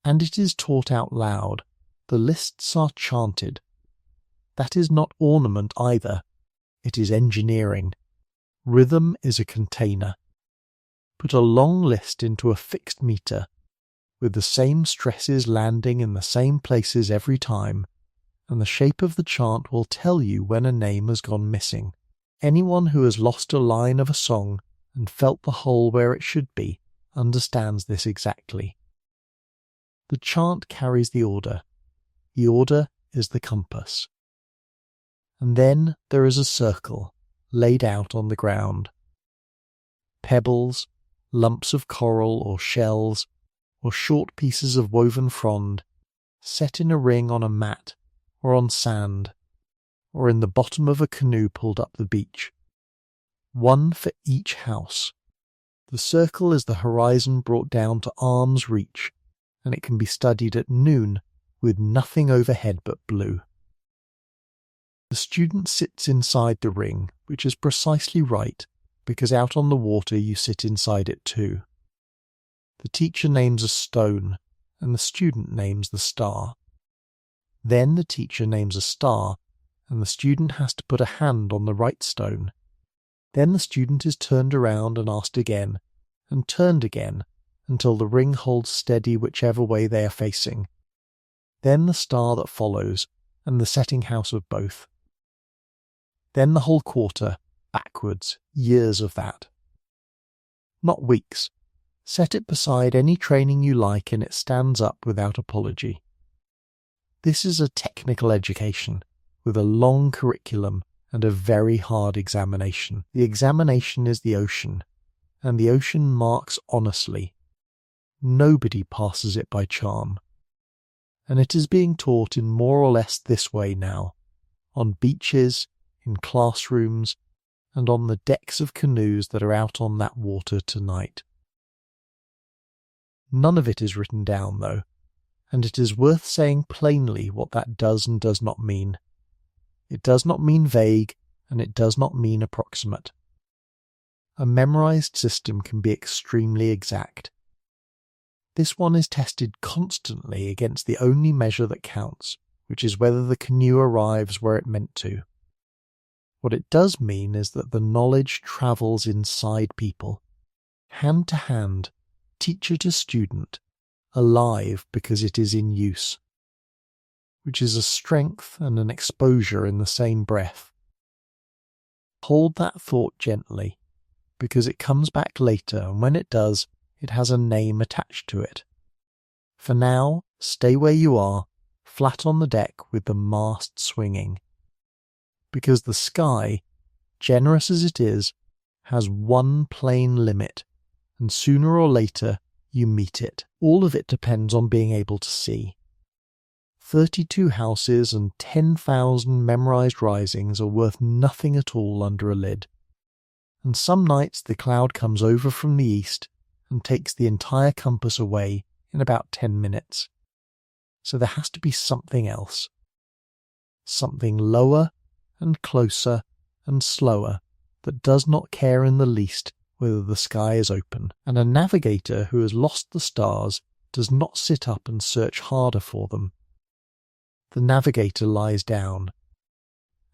And it is taught out loud. The lists are chanted. That is not ornament either. It is engineering. Rhythm is a container. Put a long list into a fixed meter, with the same stresses landing in the same places every time, and the shape of the chant will tell you when a name has gone missing. Anyone who has lost a line of a song and felt the hole where it should be understands this exactly. The chant carries the order. The order is the compass. And then there is a circle laid out on the ground. Pebbles, lumps of coral or shells, or short pieces of woven frond, set in a ring on a mat, or on sand, or in the bottom of a canoe pulled up the beach. One for each house. The circle is the horizon brought down to arm's reach, and it can be studied at noon with nothing overhead but blue. The student sits inside the ring, which is precisely right, because out on the water you sit inside it too. The teacher names a stone, and the student names the star. Then the teacher names a star, and the student has to put a hand on the right stone. Then the student is turned around and asked again, and turned again, until the ring holds steady whichever way they are facing. Then the star that follows, and the setting house of both. Then the whole quarter, backwards, years of that. Not weeks. Set it beside any training you like and it stands up without apology. This is a technical education, with a long curriculum and a very hard examination. The examination is the ocean, and the ocean marks honestly. Nobody passes it by charm. And it is being taught in more or less this way now, on beaches, in classrooms, and on the decks of canoes that are out on that water tonight. None of it is written down, though, and it is worth saying plainly what that does and does not mean. It does not mean vague, and it does not mean approximate. A memorized system can be extremely exact. This one is tested constantly against the only measure that counts, which is whether the canoe arrives where it meant to. What it does mean is that the knowledge travels inside people, hand to hand, teacher to student, alive because it is in use, which is a strength and an exposure in the same breath. Hold that thought gently, because it comes back later, and when it does, it has a name attached to it. For now, stay where you are, flat on the deck with the mast swinging. Because the sky, generous as it is, has one plain limit, and sooner or later you meet it. All of it depends on being able to see. 32 houses and 10,000 memorized risings are worth nothing at all under a lid. And some nights the cloud comes over from the east and takes the entire compass away in about 10 minutes. So there has to be something else. Something lower and closer and slower that does not care in the least whether the sky is open. And a navigator who has lost the stars does not sit up and search harder for them. The navigator lies down.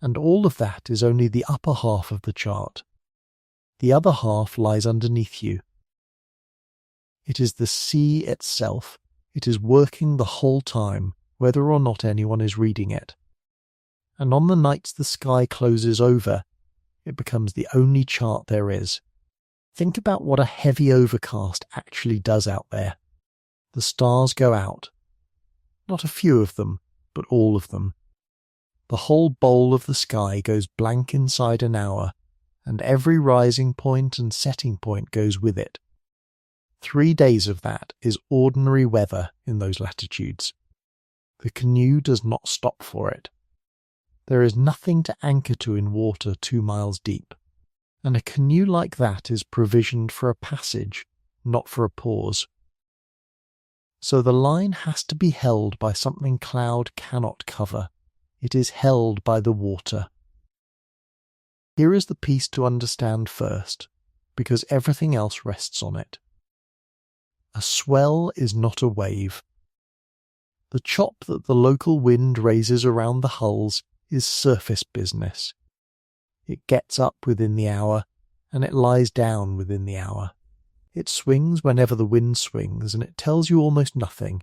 And all of that is only the upper half of the chart. The other half lies underneath you. It is the sea itself. It is working the whole time, whether or not anyone is reading it. And on the nights the sky closes over, it becomes the only chart there is. Think about what a heavy overcast actually does out there. The stars go out. Not a few of them, but all of them. The whole bowl of the sky goes blank inside an hour, and every rising point and setting point goes with it. 3 days of that is ordinary weather in those latitudes. The canoe does not stop for it. There is nothing to anchor to in water 2 miles deep, and a canoe like that is provisioned for a passage, not for a pause. So the line has to be held by something cloud cannot cover. It is held by the water. Here is the piece to understand first, because everything else rests on it. A swell is not a wave. The chop that the local wind raises around the hulls is surface business. It gets up within the hour, and it lies down within the hour. It swings whenever the wind swings, and it tells you almost nothing.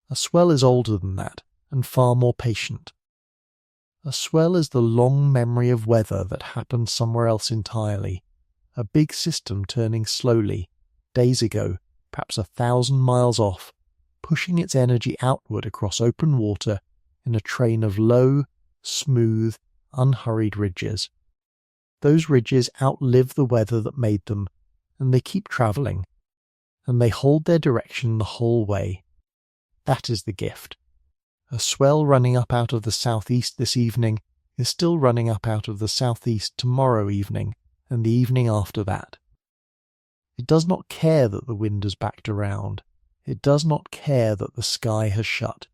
A swell is older than that, and far more patient. A swell is the long memory of weather that happened somewhere else entirely, a big system turning slowly, days ago, perhaps 1,000 miles off, pushing its energy outward across open water in a train of low, smooth, unhurried ridges. Those ridges outlive the weather that made them, and they keep travelling, and they hold their direction the whole way. That is the gift. A swell running up out of the southeast this evening is still running up out of the southeast tomorrow evening and the evening after that. It does not care that the wind has backed around. It does not care that the sky has shut.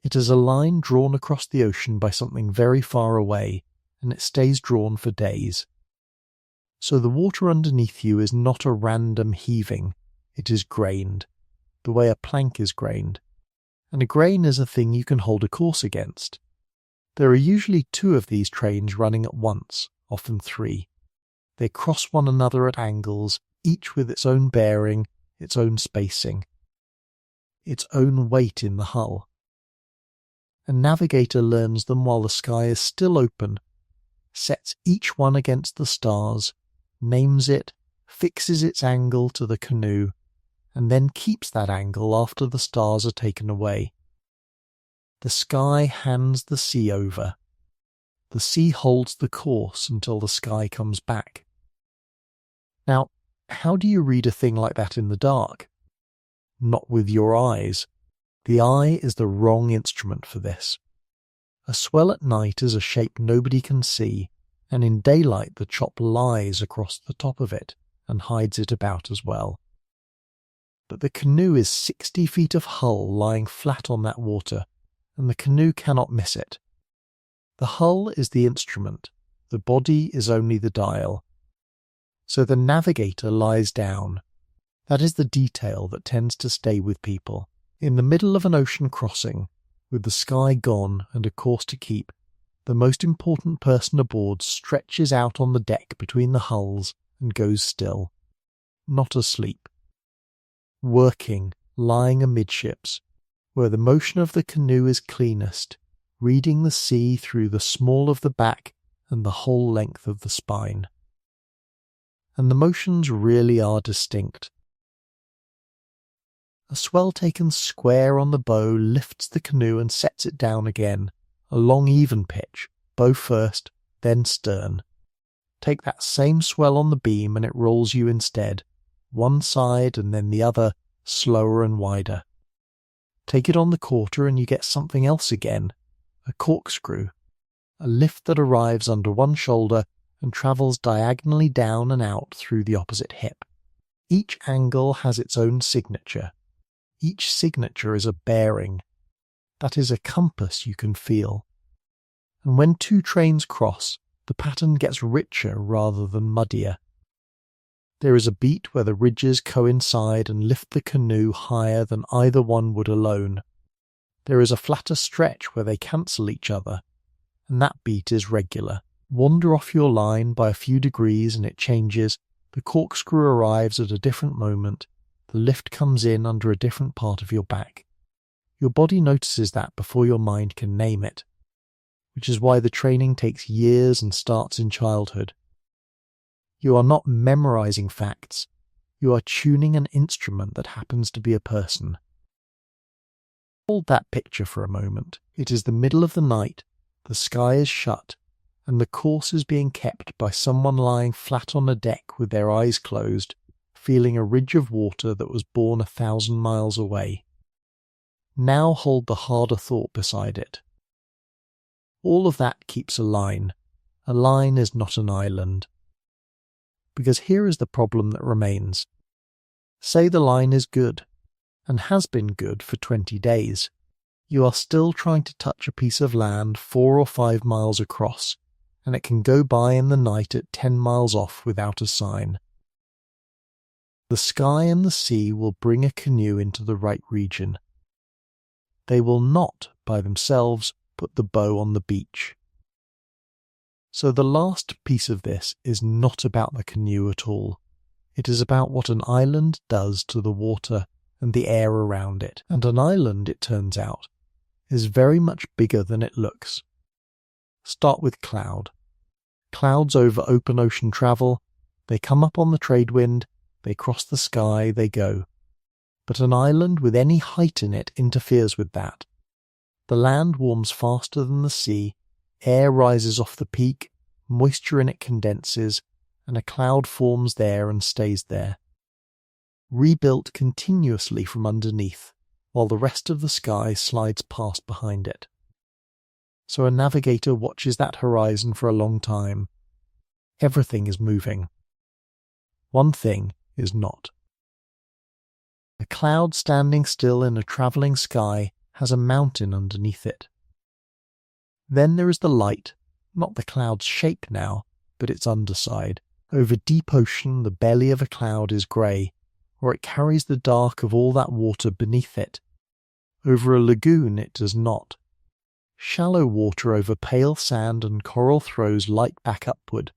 It is a line drawn across the ocean by something very far away, and it stays drawn for days. So the water underneath you is not a random heaving, it is grained, the way a plank is grained. And a grain is a thing you can hold a course against. There are usually 2 of these trains running at once, often 3. They cross one another at angles, each with its own bearing, its own spacing, its own weight in the hull. A navigator learns them while the sky is still open, sets each one against the stars, names it, fixes its angle to the canoe, and then keeps that angle after the stars are taken away. The sky hands the sea over. The sea holds the course until the sky comes back. Now, how do you read a thing like that in the dark? Not with your eyes. The eye is the wrong instrument for this. A swell at night is a shape nobody can see, and in daylight the chop lies across the top of it and hides it about as well. But the canoe is 60 feet of hull lying flat on that water, and the canoe cannot miss it. The hull is the instrument, the body is only the dial. So the navigator lies down. That is the detail that tends to stay with people. In the middle of an ocean crossing, with the sky gone and a course to keep, the most important person aboard stretches out on the deck between the hulls and goes still. Not asleep. Working, lying amidships, where the motion of the canoe is cleanest, reading the sea through the small of the back and the whole length of the spine. And the motions really are distinct. A swell taken square on the bow lifts the canoe and sets it down again, a long even pitch, bow first, then stern. Take that same swell on the beam and it rolls you instead, one side and then the other, slower and wider. Take it on the quarter and you get something else again, a corkscrew, a lift that arrives under one shoulder and travels diagonally down and out through the opposite hip. Each angle has its own signature. Each signature is a bearing. That is a compass you can feel. And when 2 trains cross, the pattern gets richer rather than muddier. There is a beat where the ridges coincide and lift the canoe higher than either one would alone. There is a flatter stretch where they cancel each other. and that beat is regular. Wander off your line by a few degrees and it changes. The corkscrew arrives at a different moment. The lift comes in under a different part of your back. Your body notices that before your mind can name it, which is why the training takes years and starts in childhood. You are not memorizing facts. You are tuning an instrument that happens to be a person. Hold that picture for a moment. It is the middle of the night, the sky is shut, and the course is being kept by someone lying flat on a deck with their eyes closed, feeling a ridge of water that was born 1,000 miles away. Now hold the harder thought beside it. All of that keeps a line. A line is not an island. Because here is the problem that remains. Say the line is good, and has been good for 20 days. You are still trying to touch a piece of land 4 or 5 miles across, and it can go by in the night at 10 miles off without a sign. The sky and the sea will bring a canoe into the right region. They will not, by themselves, put the bow on the beach. So the last piece of this is not about the canoe at all. It is about what an island does to the water and the air around it. And an island, it turns out, is very much bigger than it looks. Start with cloud. Clouds over open ocean travel. They come up on the trade wind. They cross the sky. They go. But an island with any height in it interferes with that. The land warms faster than the sea. Air rises off the peak, moisture in it condenses, and a cloud forms there and stays there. Rebuilt continuously from underneath, while the rest of the sky slides past behind it. So a navigator watches that horizon for a long time. Everything is moving. One thing is not. A cloud standing still in a travelling sky has a mountain underneath it. Then there is the light, not the cloud's shape now, but its underside. Over deep ocean the belly of a cloud is grey, or it carries the dark of all that water beneath it. Over a lagoon it does not. Shallow water over pale sand and coral throws light back upward,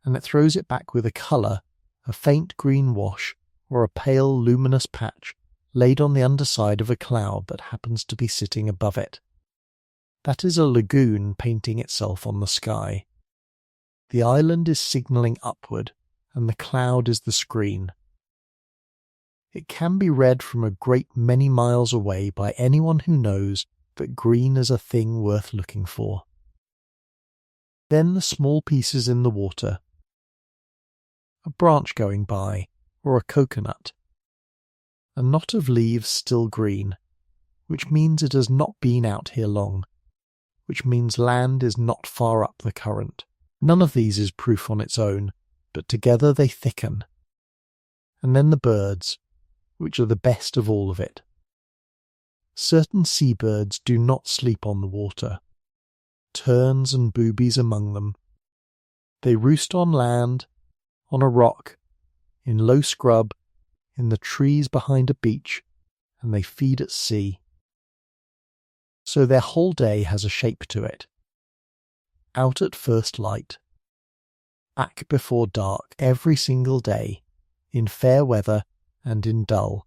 and it throws it back with a colour, a faint green wash, or a pale luminous patch laid on the underside of a cloud that happens to be sitting above it. That is a lagoon painting itself on the sky. The island is signalling upward, and the cloud is the screen. It can be read from a great many miles away by anyone who knows that green is a thing worth looking for. Then the small pieces in the water. A branch going by, or a coconut. A knot of leaves still green, which means it has not been out here long, which means land is not far up the current. None of these is proof on its own, but together they thicken. And then the birds, which are the best of all of it. Certain seabirds do not sleep on the water, terns and boobies among them. They roost on land, on a rock, in low scrub, in the trees behind a beach, and they feed at sea. So their whole day has a shape to it. Out at first light. Back before dark every single day, in fair weather and in dull.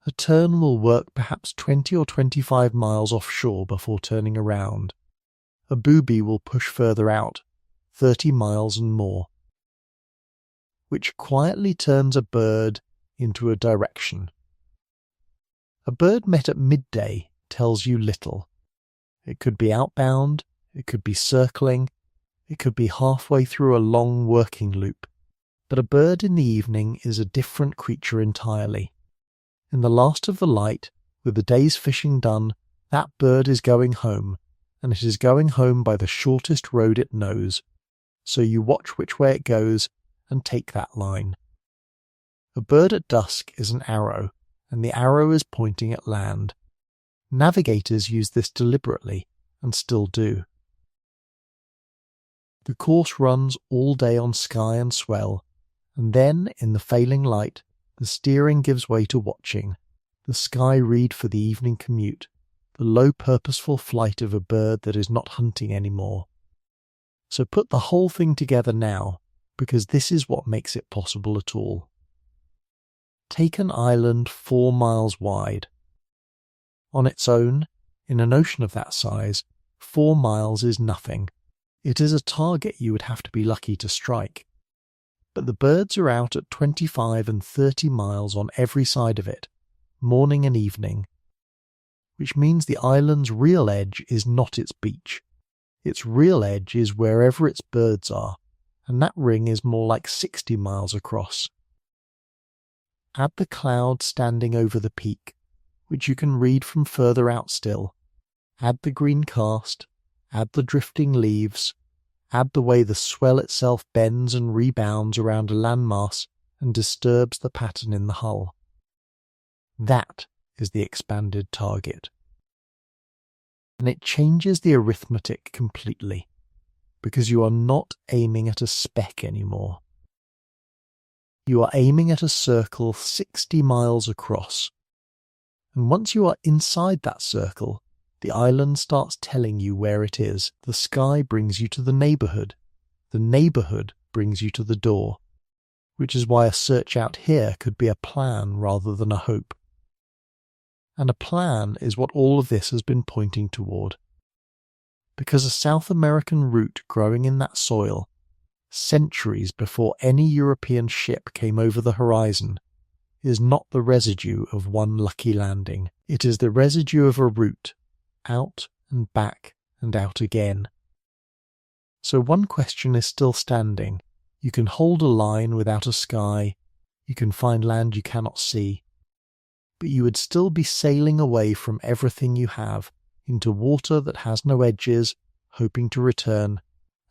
A tern will work perhaps 20 or 25 miles offshore before turning around. A booby will push further out, 30 miles and more. Which quietly turns a bird into a direction. A bird met at midday tells you little. It could be outbound, it could be circling, it could be halfway through a long working loop. But a bird in the evening is a different creature entirely. In the last of the light, with the day's fishing done, that bird is going home, and it is going home by the shortest road it knows. So you watch which way it goes and take that line. A bird at dusk is an arrow, and the arrow is pointing at land. Navigators use this deliberately, and still do. The course runs all day on sky and swell, and then, in the failing light, the steering gives way to watching, the sky read for the evening commute, the low purposeful flight of a bird that is not hunting anymore. So put the whole thing together now, because this is what makes it possible at all. Take an island 4 miles wide. On its own, in an ocean of that size, 4 miles is nothing. It is a target you would have to be lucky to strike. But the birds are out at 25 and 30 miles on every side of it, morning and evening, which means the island's real edge is not its beach. Its real edge is wherever its birds are, and that ring is more like 60 miles across. Add the cloud standing over the peak, which you can read from further out still. Add the green cast, add the drifting leaves, add the way the swell itself bends and rebounds around a landmass and disturbs the pattern in the hull. That is the expanded target. And it changes the arithmetic completely, because you are not aiming at a speck anymore. You are aiming at a circle 60 miles across. And once you are inside that circle, the island starts telling you where it is. The sky brings you to the neighbourhood. The neighbourhood brings you to the door, which is why a search out here could be a plan rather than a hope. And a plan is what all of this has been pointing toward. Because a South American root growing in that soil, centuries before any European ship came over the horizon, is not the residue of one lucky landing. It is the residue of a route, out and back and out again. So one question is still standing. You can hold a line without a sky, you can find land you cannot see, but you would still be sailing away from everything you have into water that has no edges, hoping to return,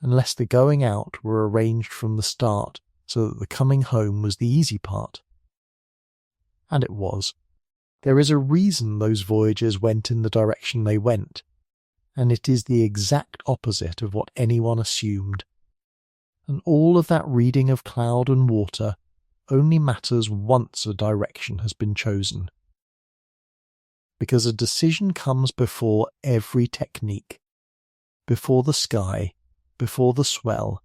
unless the going out were arranged from the start so that the coming home was the easy part. And it was. There is a reason those voyagers went in the direction they went, and it is the exact opposite of what anyone assumed. And all of that reading of cloud and water only matters once a direction has been chosen. Because a decision comes before every technique, before the sky, before the swell,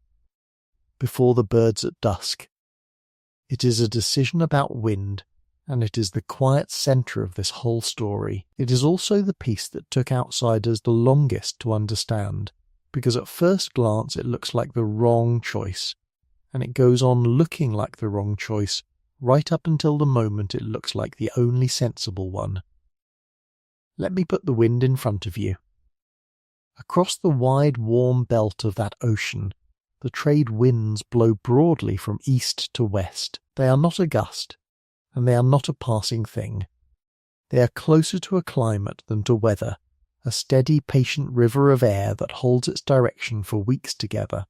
before the birds at dusk. It is a decision about wind, and it is the quiet centre of this whole story. It is also the piece that took outsiders the longest to understand, because at first glance it looks like the wrong choice, and it goes on looking like the wrong choice right up until the moment it looks like the only sensible one. Let me put the wind in front of you. Across the wide warm belt of that ocean, the trade winds blow broadly from east to west. They are not a gust, and they are not a passing thing. They are closer to a climate than to weather, a steady, patient river of air that holds its direction for weeks together,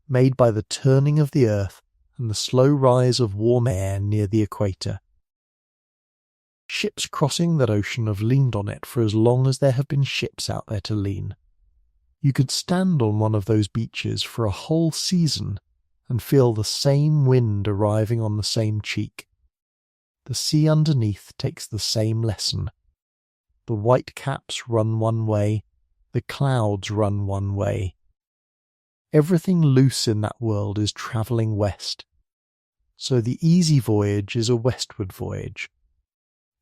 made by the turning of the earth and the slow rise of warm air near the equator. Ships crossing that ocean have leaned on it for as long as there have been ships out there to lean. You could stand on one of those beaches for a whole season and feel the same wind arriving on the same cheek. The sea underneath takes the same lesson. The white caps run one way, the clouds run one way. Everything loose in that world is travelling west. So the easy voyage is a westward voyage.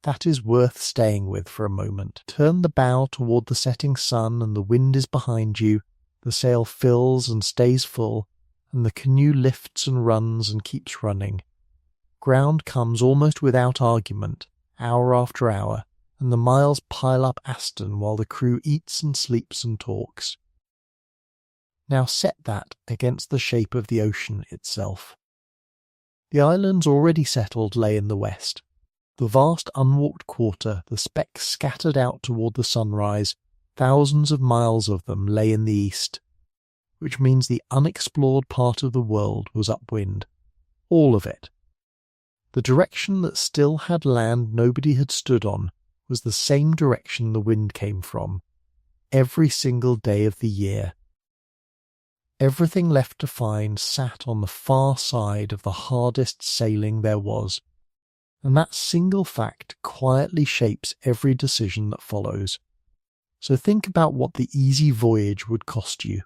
That is worth staying with for a moment. Turn the bow toward the setting sun and the wind is behind you, the sail fills and stays full, and the canoe lifts and runs and keeps running. Ground comes almost without argument, hour after hour, and the miles pile up Aston while the crew eats and sleeps and talks. Now set that against the shape of the ocean itself. The islands already settled lay in the west. The vast unwalked quarter, the specks scattered out toward the sunrise, thousands of miles of them lay in the east, which means the unexplored part of the world was upwind. All of it. The direction that still had land nobody had stood on was the same direction the wind came from, every single day of the year. Everything left to find sat on the far side of the hardest sailing there was, and that single fact quietly shapes every decision that follows. So think about what the easy voyage would cost you.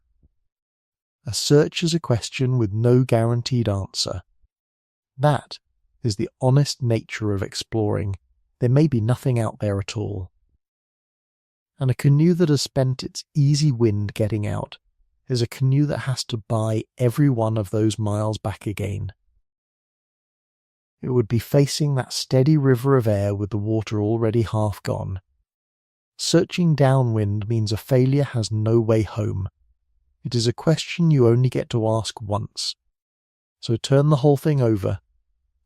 A search is a question with no guaranteed answer. That is the honest nature of exploring. There may be nothing out there at all. And a canoe that has spent its easy wind getting out is a canoe that has to buy every one of those miles back again. It would be facing that steady river of air with the water already half gone. Searching downwind means a failure has no way home. It is a question you only get to ask once. So turn the whole thing over.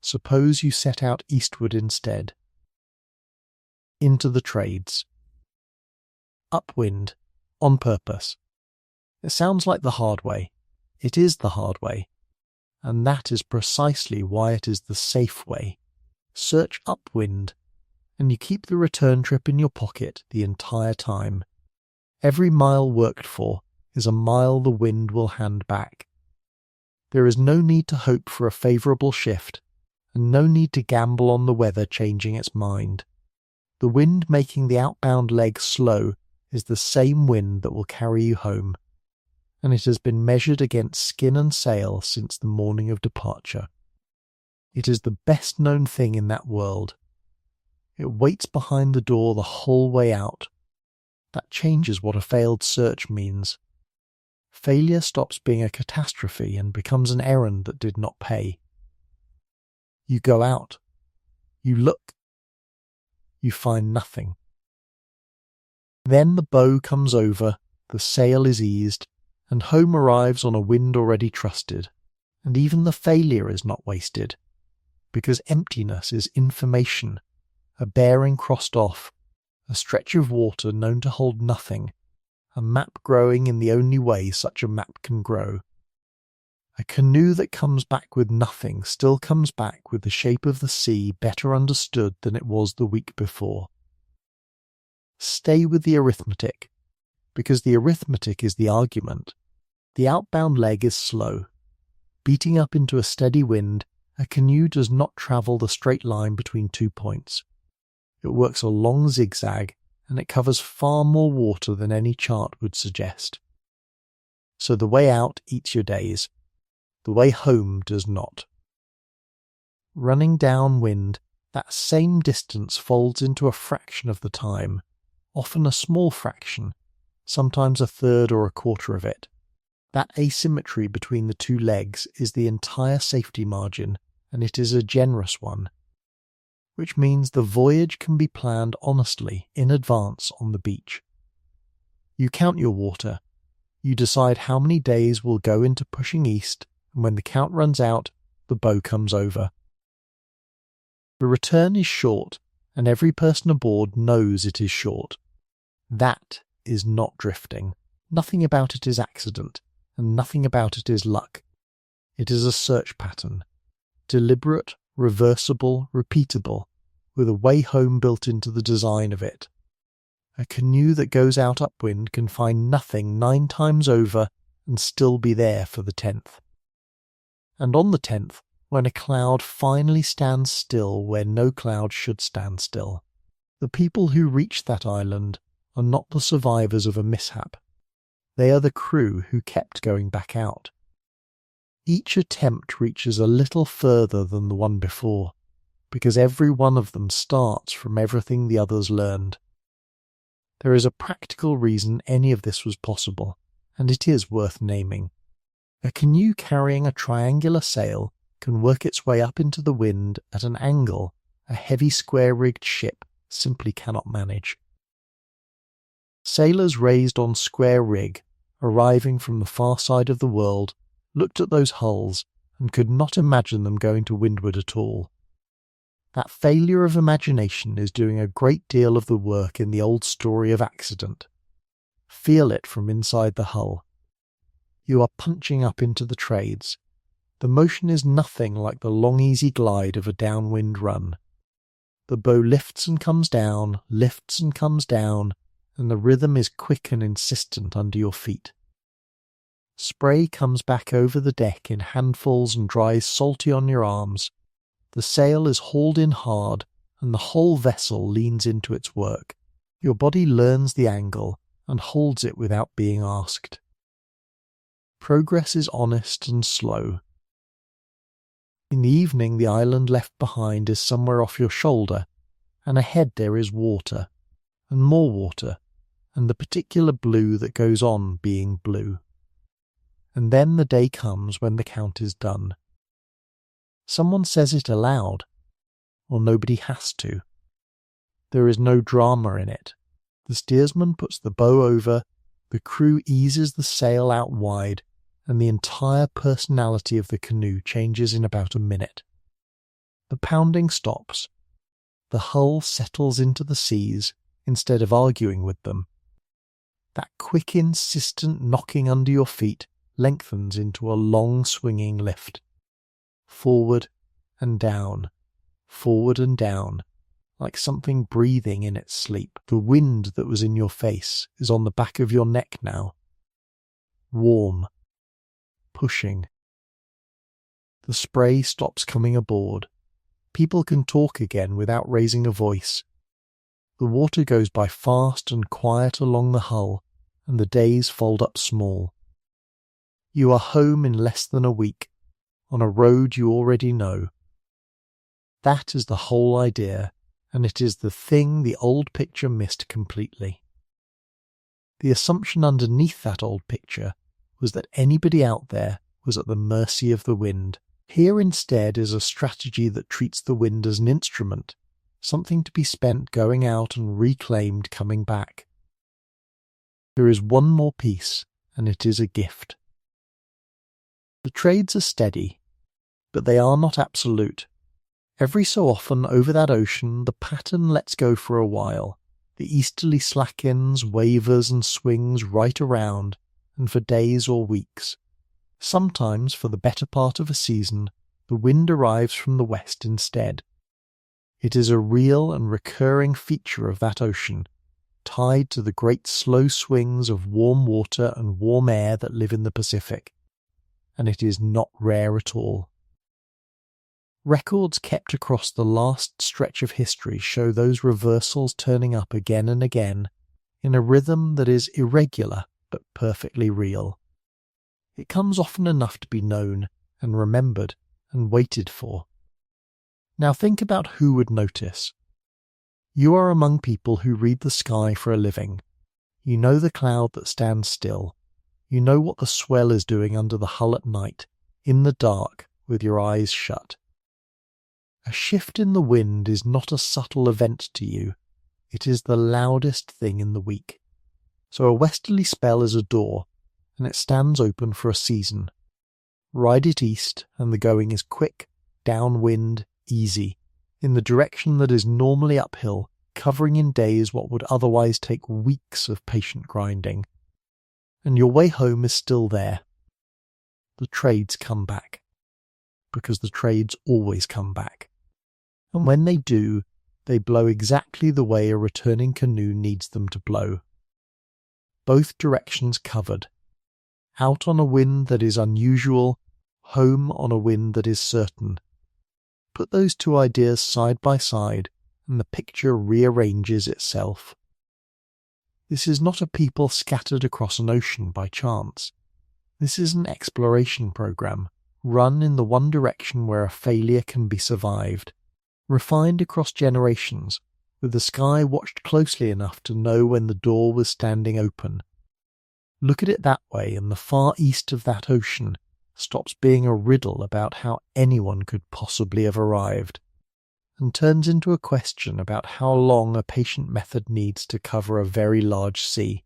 Suppose you set out eastward instead. Into the trades. Upwind, on purpose. It sounds like the hard way. It is the hard way. And that is precisely why it is the safe way. Search upwind, and you keep the return trip in your pocket the entire time. Every mile worked for is a mile the wind will hand back. There is no need to hope for a favourable shift, and no need to gamble on the weather changing its mind. The wind making the outbound leg slow is the same wind that will carry you home, and it has been measured against skin and sail since the morning of departure. It is the best known thing in that world. It waits behind the door the whole way out. That changes what a failed search means. Failure stops being a catastrophe and becomes an errand that did not pay. You go out. You look. You find nothing. Then the bow comes over, the sail is eased, and home arrives on a wind already trusted, and even the failure is not wasted, because emptiness is information, a bearing crossed off, a stretch of water known to hold nothing, a map growing in the only way such a map can grow. A canoe that comes back with nothing still comes back with the shape of the sea better understood than it was the week before. Stay with the arithmetic, because the arithmetic is the argument. The outbound leg is slow. Beating up into a steady wind, a canoe does not travel the straight line between 2 points. It works a long zigzag, and it covers far more water than any chart would suggest. So the way out eats your days. The way home does not. Running downwind, that same distance folds into a fraction of the time, often a small fraction, sometimes a third or a quarter of it. That asymmetry between the two legs is the entire safety margin, and it is a generous one, which means the voyage can be planned honestly in advance on the beach. You count your water. You decide how many days will go into pushing east, and when the count runs out, the bow comes over. The return is short, and every person aboard knows it is short. That is not drifting. Nothing about it is accident, and nothing about it is luck. It is a search pattern. Deliberate, reversible, repeatable, with a way home built into the design of it. A canoe that goes out upwind can find nothing 9 times over and still be there for the 10th. And on the 10th, when a cloud finally stands still where no cloud should stand still, the people who reach that island are not the survivors of a mishap. They are the crew who kept going back out. Each attempt reaches a little further than the one before, because every one of them starts from everything the others learned. There is a practical reason any of this was possible, and it is worth naming. A canoe carrying a triangular sail can work its way up into the wind at an angle a heavy square-rigged ship simply cannot manage. Sailors raised on square rig, arriving from the far side of the world, looked at those hulls and could not imagine them going to windward at all. That failure of imagination is doing a great deal of the work in the old story of accident. Feel it from inside the hull. You are punching up into the trades. The motion is nothing like the long easy glide of a downwind run. The bow lifts and comes down, lifts and comes down, and the rhythm is quick and insistent under your feet. Spray comes back over the deck in handfuls and dries salty on your arms. The sail is hauled in hard, and the whole vessel leans into its work. Your body learns the angle and holds it without being asked. Progress is honest and slow. In the evening, the island left behind is somewhere off your shoulder, and ahead there is water, and more water, and the particular blue that goes on being blue. And then the day comes when the count is done. Someone says it aloud, or nobody has to. There is no drama in it. The steersman puts the bow over, the crew eases the sail out wide, and the entire personality of the canoe changes in about a minute. The pounding stops. The hull settles into the seas instead of arguing with them. That quick, insistent knocking under your feet lengthens into a long swinging lift. Forward and down, like something breathing in its sleep. The wind that was in your face is on the back of your neck now. Warm. Pushing. The spray stops coming aboard. People can talk again without raising a voice. The water goes by fast and quiet along the hull, and the days fold up small. You are home in less than a week, on a road you already know. That is the whole idea, and it is the thing the old picture missed completely. The assumption underneath that old picture was that anybody out there was at the mercy of the wind. Here instead is a strategy that treats the wind as an instrument, something to be spent going out and reclaimed coming back. There is one more piece, and it is a gift. The trades are steady, but they are not absolute. Every so often over that ocean the pattern lets go for a while. The easterly slackens, wavers and swings right around, and for days or weeks. Sometimes, for the better part of a season, the wind arrives from the west instead. It is a real and recurring feature of that ocean, tied to the great slow swings of warm water and warm air that live in the Pacific, and it is not rare at all. Records kept across the last stretch of history show those reversals turning up again and again, in a rhythm that is irregular but perfectly real. It comes often enough to be known and remembered and waited for. Now think about who would notice. You are among people who read the sky for a living. You know the cloud that stands still. You know what the swell is doing under the hull at night, in the dark, with your eyes shut. A shift in the wind is not a subtle event to you. It is the loudest thing in the week. So a westerly spell is a door, and it stands open for a season. Ride it east, and the going is quick, downwind, easy, in the direction that is normally uphill, covering in days what would otherwise take weeks of patient grinding. And your way home is still there. The trades come back, because the trades always come back. And when they do, they blow exactly the way a returning canoe needs them to blow. Both directions covered. Out on a wind that is unusual, home on a wind that is certain. Put those two ideas side by side, and the picture rearranges itself. This is not a people scattered across an ocean by chance. This is an exploration program, run in the one direction where a failure can be survived. Refined across generations, with the sky watched closely enough to know when the door was standing open. Look at it that way, and the far east of that ocean stops being a riddle about how anyone could possibly have arrived, and turns into a question about how long a patient method needs to cover a very large sea.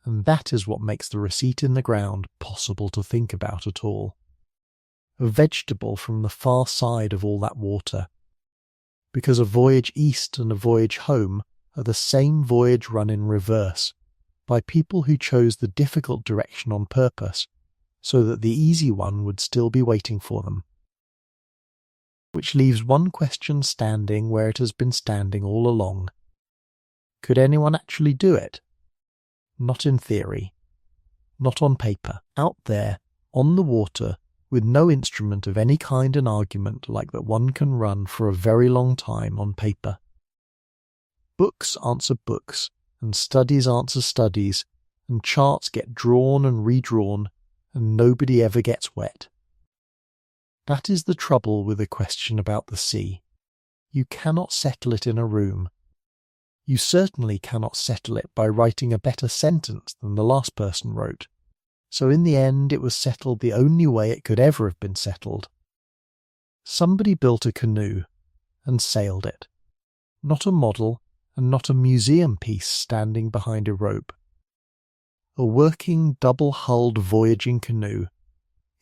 And that is what makes the receipt in the ground possible to think about at all. A vegetable from the far side of all that water. Because a voyage east and a voyage home are the same voyage run in reverse, by people who chose the difficult direction on purpose, so that the easy one would still be waiting for them. Which leaves one question standing where it has been standing all along. Could anyone actually do it? Not in theory. Not on paper. Out there, on the water, with no instrument of any kind and argument like that one can run for a very long time on paper. Books answer books, and studies answer studies, and charts get drawn and redrawn, and nobody ever gets wet. That is the trouble with a question about the sea. You cannot settle it in a room. You certainly cannot settle it by writing a better sentence than the last person wrote. So in the end it was settled the only way it could ever have been settled. Somebody built a canoe and sailed it. Not a model and not a museum piece standing behind a rope. A working double-hulled voyaging canoe,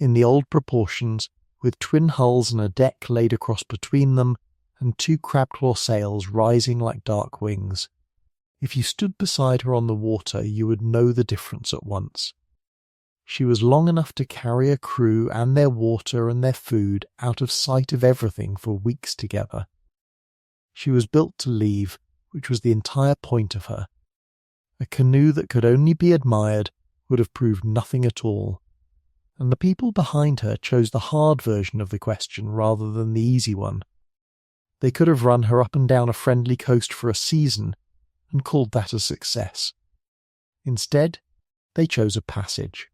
in the old proportions, with twin hulls and a deck laid across between them, and two crab-claw sails rising like dark wings. If you stood beside her on the water, you would know the difference at once. She was long enough to carry a crew and their water and their food out of sight of everything for weeks together. She was built to leave, which was the entire point of her. A canoe that could only be admired would have proved nothing at all, and the people behind her chose the hard version of the question rather than the easy one. They could have run her up and down a friendly coast for a season and called that a success. Instead, they chose a passage.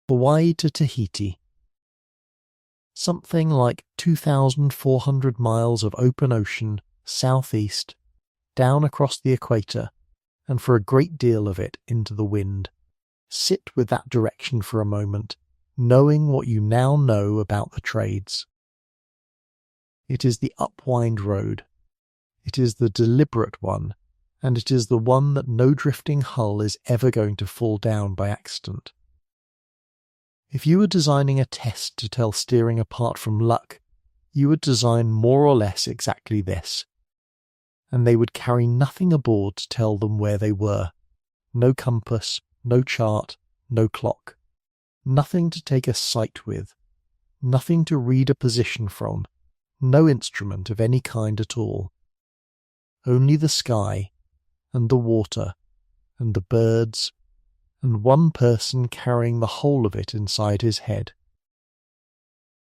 Hawaii to Tahiti. Something like 2,400 miles of open ocean, southeast, down across the equator, and for a great deal of it into the wind. Sit with that direction for a moment, knowing what you now know about the trades. It is the upwind road. It is the deliberate one, and it is the one that no drifting hull is ever going to fall down by accident. If you were designing a test to tell steering apart from luck, you would design more or less exactly this. And they would carry nothing aboard to tell them where they were. No compass, no chart, no clock. Nothing to take a sight with. Nothing to read a position from. No instrument of any kind at all. Only the sky, and the water, and the birds, and one person carrying the whole of it inside his head,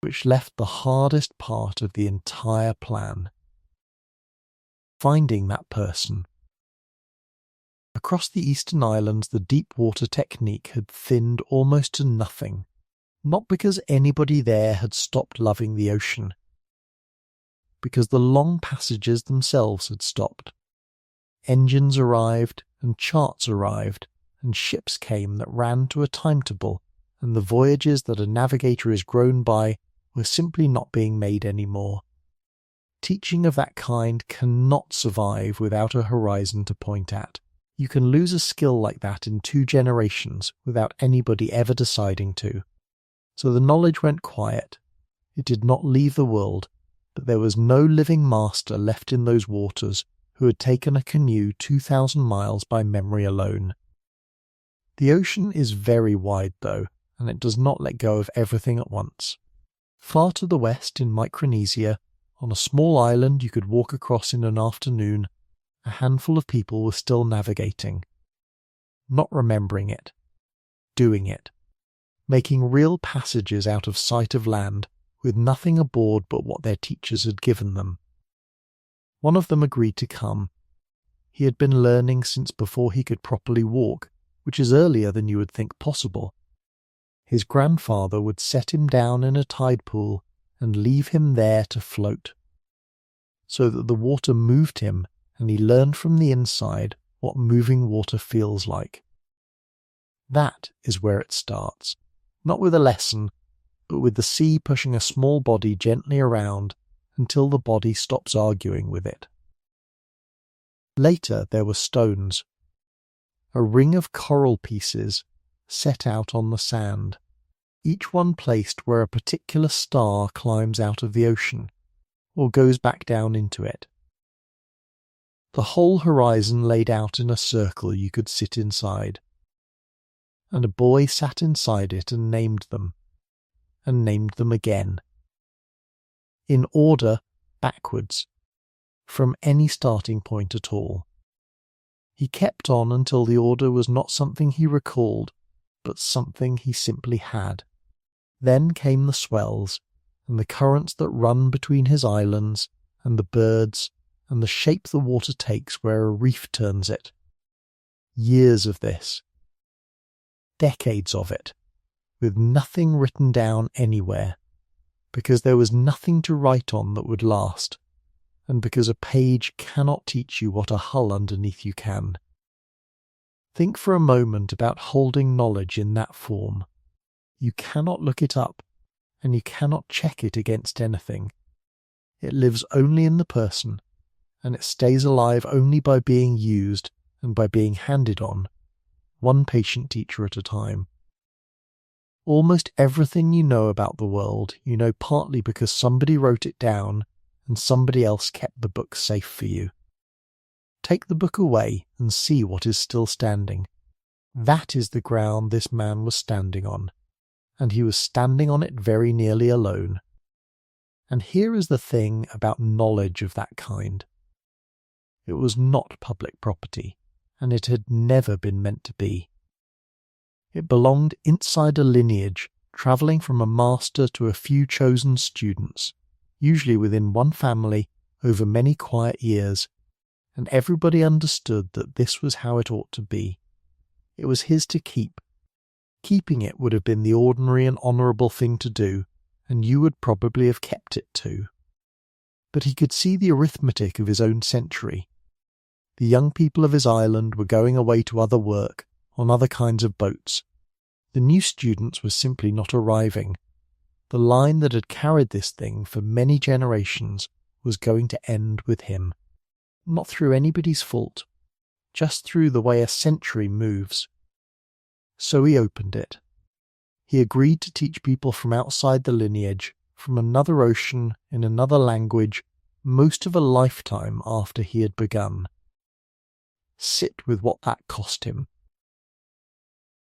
which left the hardest part of the entire plan. Finding that person. Across the eastern islands, the deep water technique had thinned almost to nothing, not because anybody there had stopped loving the ocean, because the long passages themselves had stopped. Engines arrived, and charts arrived, and ships came that ran to a timetable, and the voyages that a navigator is grown by were simply not being made anymore. Teaching of that kind cannot survive without a horizon to point at. You can lose a skill like that in 2 generations without anybody ever deciding to. So the knowledge went quiet. It did not leave the world, but there was no living master left in those waters who had taken a canoe 2,000 miles by memory alone. The ocean is very wide, though, and it does not let go of everything at once. Far to the west in Micronesia, on a small island you could walk across in an afternoon, a handful of people were still navigating. Not remembering it. Doing it. Making real passages out of sight of land, with nothing aboard but what their teachers had given them. One of them agreed to come. He had been learning since before he could properly walk, which is earlier than you would think possible. His grandfather would set him down in a tide pool and leave him there to float, so that the water moved him and he learned from the inside what moving water feels like. That is where it starts, not with a lesson, but with the sea pushing a small body gently around until the body stops arguing with it. Later there were stones, a ring of coral pieces set out on the sand, each one placed where a particular star climbs out of the ocean, or goes back down into it. The whole horizon laid out in a circle you could sit inside, and a boy sat inside it and named them again. In order, backwards, from any starting point at all. He kept on until the order was not something he recalled, but something he simply had. Then came the swells, and the currents that run between his islands, and the birds, and the shape the water takes where a reef turns it. Years of this. Decades of it, with nothing written down anywhere, because there was nothing to write on that would last, and because a page cannot teach you what a hull underneath you can. Think for a moment about holding knowledge in that form. You cannot look it up, and you cannot check it against anything. It lives only in the person, and it stays alive only by being used and by being handed on, one patient teacher at a time. Almost everything you know about the world, you know partly because somebody wrote it down and somebody else kept the book safe for you. Take the book away and see what is still standing. That is the ground this man was standing on, and he was standing on it very nearly alone. And here is the thing about knowledge of that kind. It was not public property, and it had never been meant to be. It belonged inside a lineage, travelling from a master to a few chosen students, usually within one family, over many quiet years, and everybody understood that this was how it ought to be. It was his to keep. Keeping it would have been the ordinary and honourable thing to do, and you would probably have kept it too. But he could see the arithmetic of his own century. The young people of his island were going away to other work, on other kinds of boats. The new students were simply not arriving. The line that had carried this thing for many generations was going to end with him. Not through anybody's fault, just through the way a century moves. So he opened it. He agreed to teach people from outside the lineage, from another ocean, in another language, most of a lifetime after he had begun. Sit with what that cost him.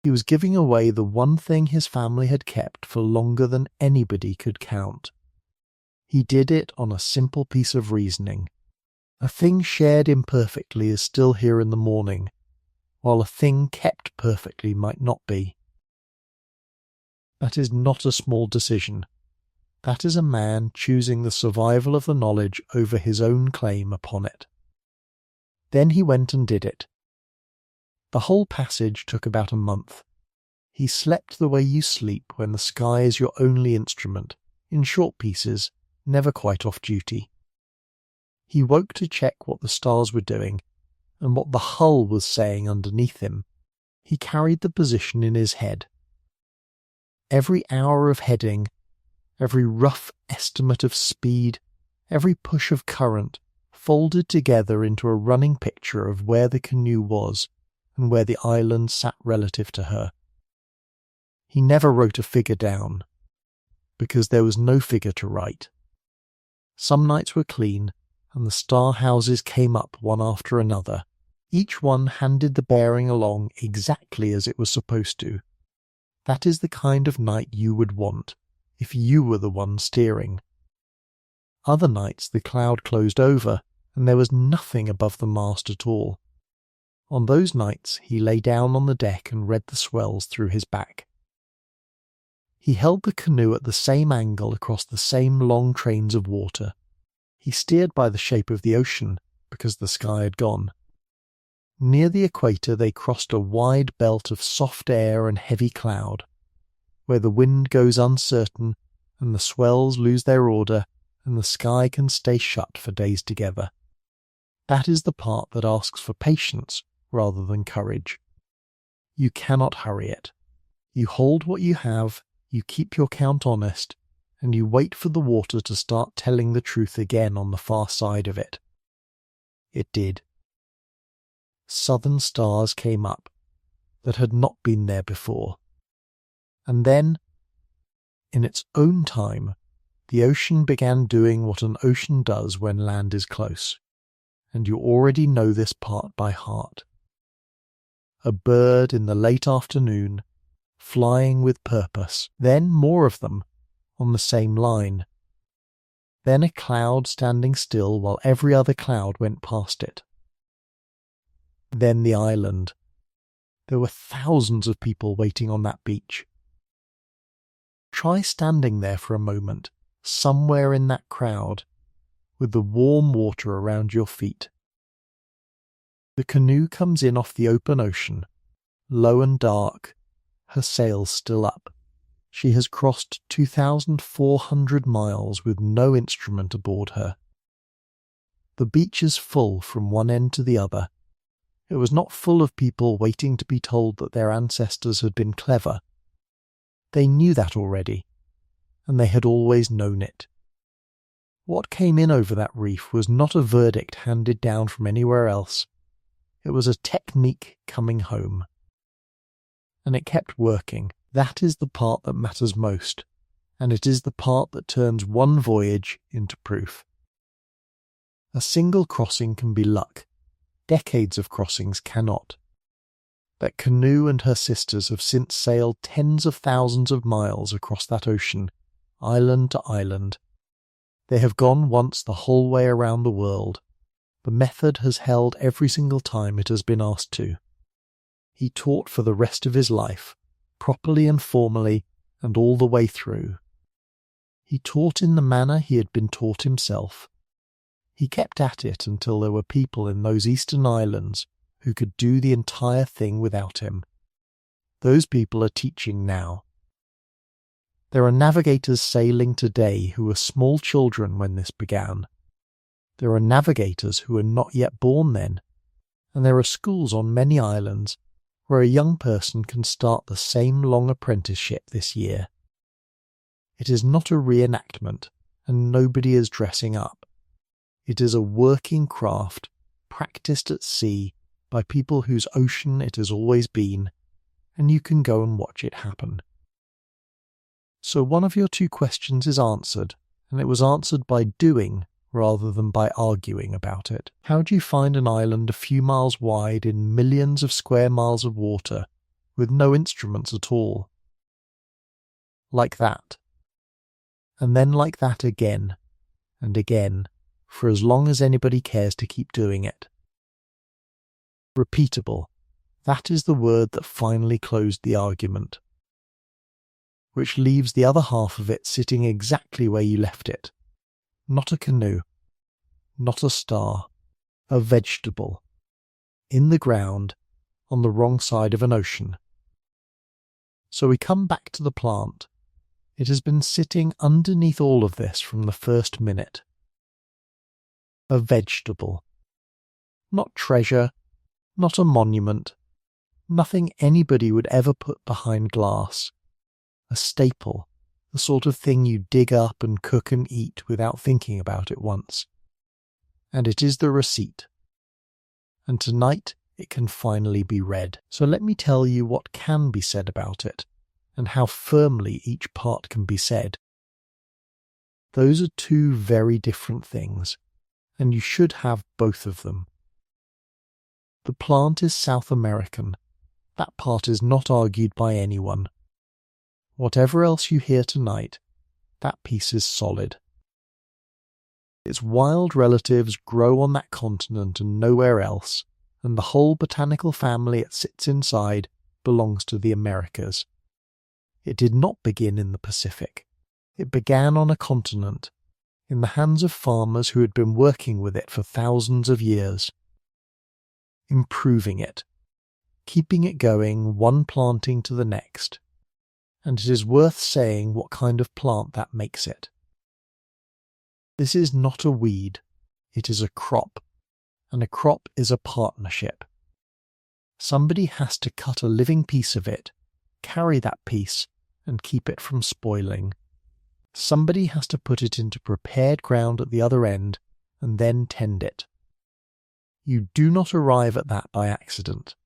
He was giving away the one thing his family had kept for longer than anybody could count. He did it on a simple piece of reasoning. A thing shared imperfectly is still here in the morning, while a thing kept perfectly might not be. That is not a small decision. That is a man choosing the survival of the knowledge over his own claim upon it. Then he went and did it. The whole passage took about a month. He slept the way you sleep when the sky is your only instrument, in short pieces, never quite off duty. He woke to check what the stars were doing, and what the hull was saying underneath him. He carried the position in his head. Every hour of heading, every rough estimate of speed, every push of current, folded together into a running picture of where the canoe was and where the island sat relative to her. He never wrote a figure down, because there was no figure to write. Some nights were clean, and the star houses came up one after another. Each one handed the bearing along exactly as it was supposed to. That is the kind of night you would want, if you were the one steering. Other nights the cloud closed over, and there was nothing above the mast at all. On those nights he lay down on the deck and read the swells through his back. He held the canoe at the same angle across the same long trains of water. He steered by the shape of the ocean, because the sky had gone. Near the equator they crossed a wide belt of soft air and heavy cloud, where the wind goes uncertain, and the swells lose their order, and the sky can stay shut for days together. That is the part that asks for patience rather than courage. You cannot hurry it. You hold what you have, you keep your count honest, and you wait for the water to start telling the truth again on the far side of it. It did. Southern stars came up that had not been there before. And then, in its own time, the ocean began doing what an ocean does when land is close, and you already know this part by heart. A bird in the late afternoon, flying with purpose, then more of them, on the same line. Then a cloud standing still while every other cloud went past it. Then the island. There were thousands of people waiting on that beach. Try standing there for a moment, somewhere in that crowd, with the warm water around your feet. The canoe comes in off the open ocean, low and dark, her sails still up. She has crossed 2,400 miles with no instrument aboard her. The beach is full from one end to the other. It was not full of people waiting to be told that their ancestors had been clever. They knew that already, and they had always known it. What came in over that reef was not a verdict handed down from anywhere else. It was a technique coming home. And it kept working. That is the part that matters most, and it is the part that turns one voyage into proof. A single crossing can be luck. Decades of crossings cannot. That canoe and her sisters have since sailed tens of thousands of miles across that ocean, island to island. They have gone once the whole way around the world. The method has held every single time it has been asked to. He taught for the rest of his life, properly and formally, and all the way through. He taught in the manner he had been taught himself. He kept at it until there were people in those eastern islands who could do the entire thing without him. Those people are teaching now. There are navigators sailing today who were small children when this began. There are navigators who are not yet born then, and there are schools on many islands where a young person can start the same long apprenticeship this year. It is not a reenactment, and nobody is dressing up. It is a working craft, practiced at sea by people whose ocean it has always been, and you can go and watch it happen. So one of your two questions is answered, and it was answered by doing rather than by arguing about it. How do you find an island a few miles wide in millions of square miles of water with no instruments at all? Like that. And then like that again, and again, for as long as anybody cares to keep doing it. Repeatable. That is the word that finally closed the argument, which leaves the other half of it sitting exactly where you left it. Not a canoe, not a star, a vegetable, in the ground, on the wrong side of an ocean. So we come back to the plant. It has been sitting underneath all of this from the first minute. A vegetable. Not treasure, not a monument, nothing anybody would ever put behind glass. A staple, the sort of thing you dig up and cook and eat without thinking about it once. And it is the receipt. And tonight it can finally be read. So let me tell you what can be said about it, and how firmly each part can be said. Those are two very different things, and you should have both of them. The plant is South American. That part is not argued by anyone. Whatever else you hear tonight, that piece is solid. Its wild relatives grow on that continent and nowhere else, and the whole botanical family it sits inside belongs to the Americas. It did not begin in the Pacific. It began on a continent, in the hands of farmers who had been working with it for thousands of years, improving it, keeping it going, one planting to the next. And it is worth saying what kind of plant that makes it. This is not a weed, it is a crop, and a crop is a partnership. Somebody has to cut a living piece of it, carry that piece, and keep it from spoiling. Somebody has to put it into prepared ground at the other end, and then tend it. You do not arrive at that by accident.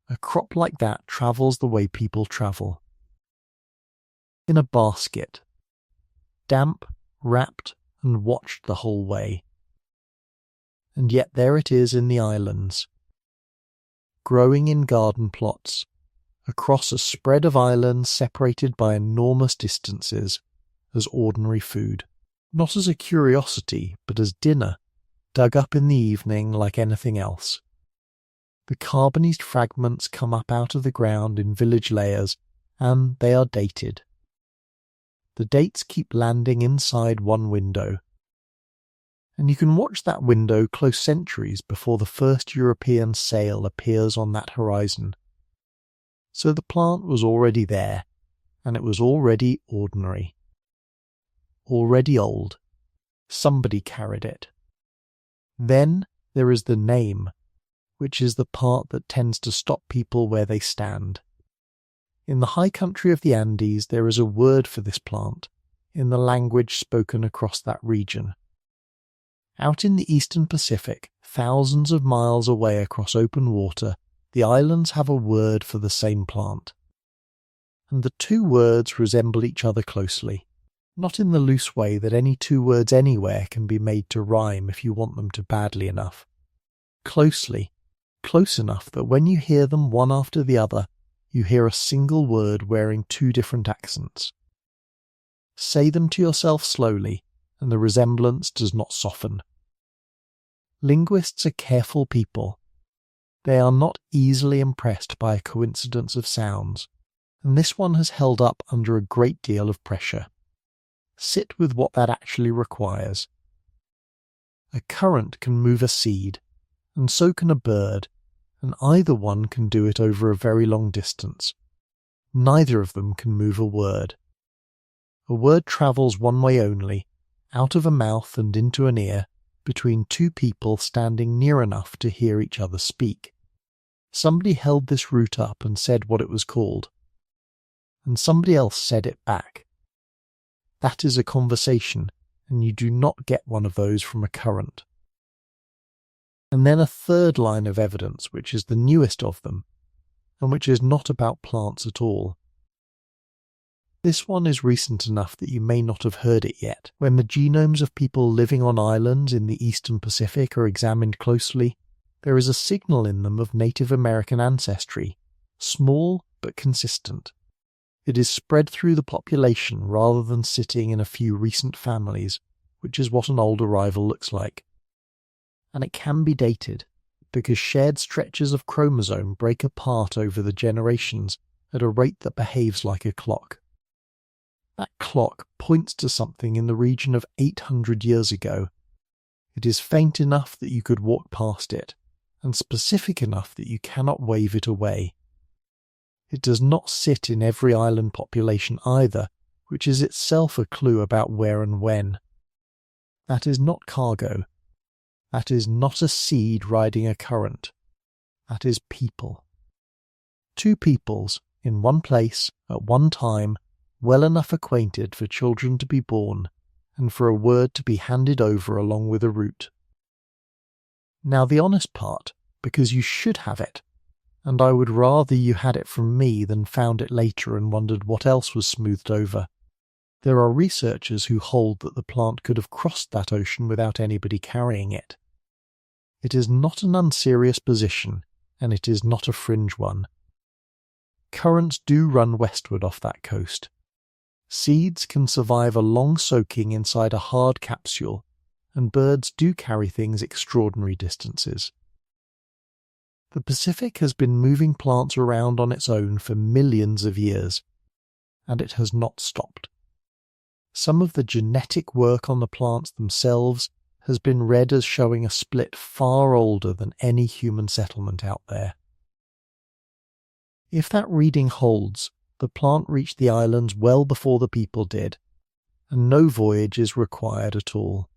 A crop like that travels the way people travel. In a basket, damp, wrapped, and watched the whole way. And yet there it is in the islands, growing in garden plots, across a spread of islands separated by enormous distances, as ordinary food, not as a curiosity, but as dinner, dug up in the evening like anything else. The carbonized fragments come up out of the ground in village layers, and they are dated. The dates keep landing inside one window. and you can watch that window close centuries before the first European sail appears on that horizon. So the plant was already there, and it was already ordinary. Already old. Somebody carried it. Then there is the name, which is the part that tends to stop people where they stand. In the high country of the Andes there is a word for this plant, in the language spoken across that region. Out in the eastern Pacific, thousands of miles away across open water, the islands have a word for the same plant. And the two words resemble each other closely, not in the loose way that any two words anywhere can be made to rhyme if you want them to badly enough. Closely, close enough that when you hear them one after the other, you hear a single word wearing two different accents. Say them to yourself slowly, and the resemblance does not soften. Linguists are careful people. They are not easily impressed by a coincidence of sounds, and this one has held up under a great deal of pressure. Sit with what that actually requires. A current can move a seed, and so can a bird, and either one can do it over a very long distance. Neither of them can move a word. A word travels one way only, out of a mouth and into an ear, between two people standing near enough to hear each other speak. Somebody held this root up and said what it was called, and somebody else said it back. That is a conversation, and you do not get one of those from a current. And then a third line of evidence, which is the newest of them, and which is not about plants at all. This one is recent enough that you may not have heard it yet. When the genomes of people living on islands in the eastern Pacific are examined closely, there is a signal in them of Native American ancestry, small but consistent. It is spread through the population rather than sitting in a few recent families, which is what an old arrival looks like. And it can be dated, because shared stretches of chromosome break apart over the generations at a rate that behaves like a clock. That clock points to something in the region of 800 years ago. It is faint enough that you could walk past it, and specific enough that you cannot wave it away. It does not sit in every island population either, which is itself a clue about where and when. That is not cargo. That is not a seed riding a current. That is people. Two peoples, in one place, at one time, well enough acquainted for children to be born, and for a word to be handed over along with a root. Now the honest part, because you should have it, and I would rather you had it from me than found it later and wondered what else was smoothed over. There are researchers who hold that the plant could have crossed that ocean without anybody carrying it. It is not an unserious position, and it is not a fringe one. Currents do run westward off that coast. Seeds can survive a long soaking inside a hard capsule, and birds do carry things extraordinary distances. The Pacific has been moving plants around on its own for millions of years, and it has not stopped. Some of the genetic work on the plants themselves has been read as showing a split far older than any human settlement out there. If that reading holds, the plant reached the islands well before the people did, and no voyage is required at all.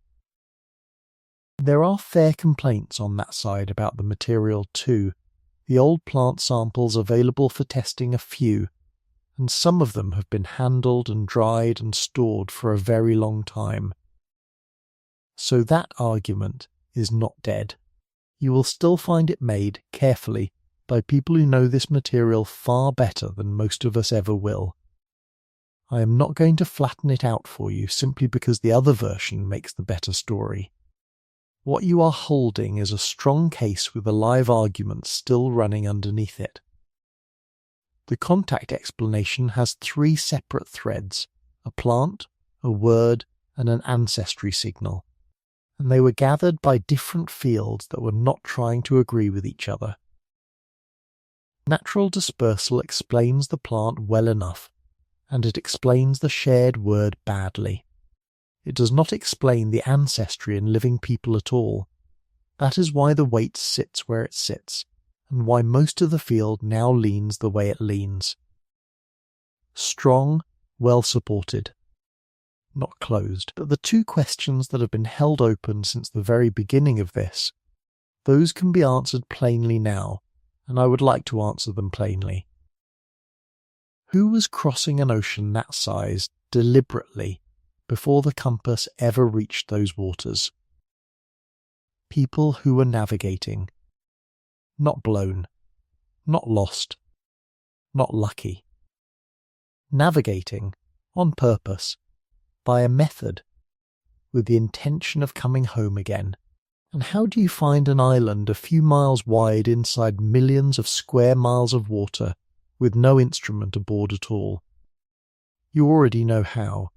There are fair complaints on that side about the material too. The old plant samples available for testing are few, and some of them have been handled and dried and stored for a very long time. So that argument is not dead. You will still find it made, carefully, by people who know this material far better than most of us ever will. I am not going to flatten it out for you simply because the other version makes the better story. What you are holding is a strong case with a live argument still running underneath it. The contact explanation has three separate threads: a plant, a word, and an ancestry signal, and they were gathered by different fields that were not trying to agree with each other. Natural dispersal explains the plant well enough, and it explains the shared word badly. It does not explain the ancestry in living people at all. That is why the weight sits where it sits, and why most of the field now leans the way it leans. Strong, well supported. Not closed. But the two questions that have been held open since the very beginning of this, those can be answered plainly now, and I would like to answer them plainly. Who was crossing an ocean that size deliberately before the compass ever reached those waters? People who were navigating. Not blown. Not lost. Not lucky. Navigating, on purpose, by a method, with the intention of coming home again. And how do you find an island a few miles wide inside millions of square miles of water with no instrument aboard at all? You already know how.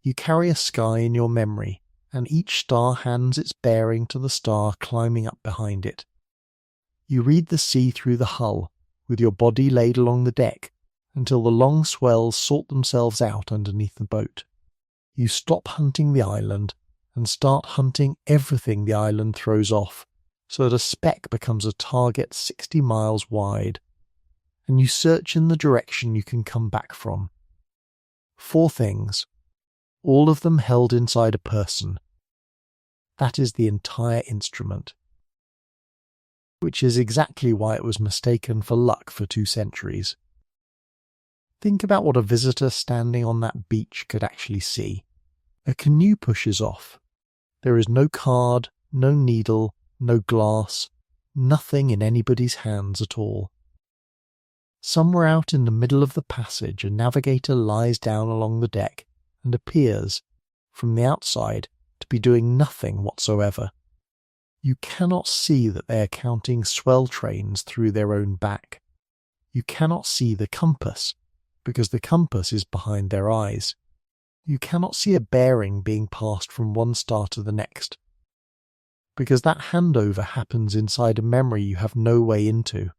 You carry a sky in your memory, and each star hands its bearing to the star climbing up behind it. You read the sea through the hull, with your body laid along the deck, until the long swells sort themselves out underneath the boat. You stop hunting the island and start hunting everything the island throws off, so that a speck becomes a target 60 miles wide, and you search in the direction you can come back from. 4 things, all of them held inside a person. That is the entire instrument. Which is exactly why it was mistaken for luck for 2 centuries. Think about what a visitor standing on that beach could actually see. A canoe pushes off. There is no card, no needle, no glass, nothing in anybody's hands at all. Somewhere out in the middle of the passage, a navigator lies down along the deck and appears, from the outside, to be doing nothing whatsoever. You cannot see that they are counting swell trains through their own back. You cannot see the compass, because the compass is behind their eyes. You cannot see a bearing being passed from one star to the next, because that handover happens inside a memory you have no way into.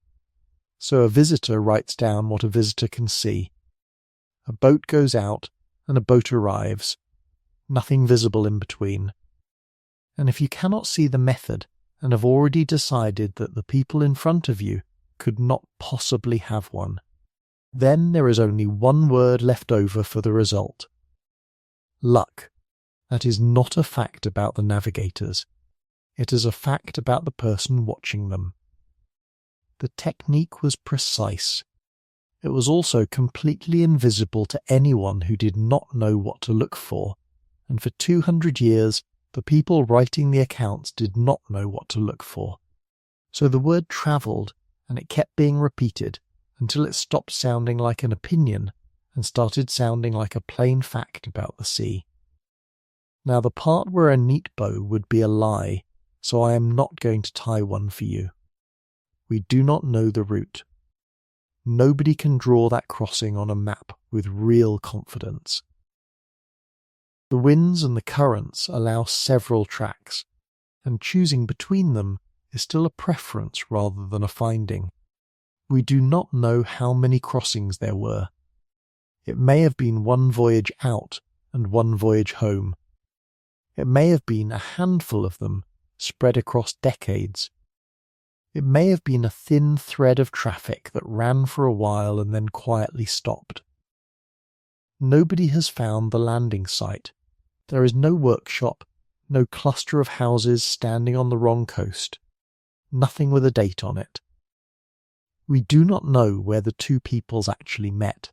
So a visitor writes down what a visitor can see. A boat goes out, and a boat arrives. Nothing visible in between. And if you cannot see the method, and have already decided that the people in front of you could not possibly have one, then there is only one word left over for the result. Luck. That is not a fact about the navigators. It is a fact about the person watching them. The technique was precise. It was also completely invisible to anyone who did not know what to look for, and for 200 years the people writing the accounts did not know what to look for. So the word travelled, and it kept being repeated until it stopped sounding like an opinion and started sounding like a plain fact about the sea. Now the part where a neat bow would be a lie, so I am not going to tie one for you. We do not know the route. Nobody can draw that crossing on a map with real confidence. The winds and the currents allow several tracks, and choosing between them is still a preference rather than a finding. We do not know how many crossings there were. It may have been one voyage out and one voyage home. It may have been a handful of them spread across decades. It may have been a thin thread of traffic that ran for a while and then quietly stopped. Nobody has found the landing site. There is no workshop, no cluster of houses standing on the wrong coast, nothing with a date on it. We do not know where the two peoples actually met.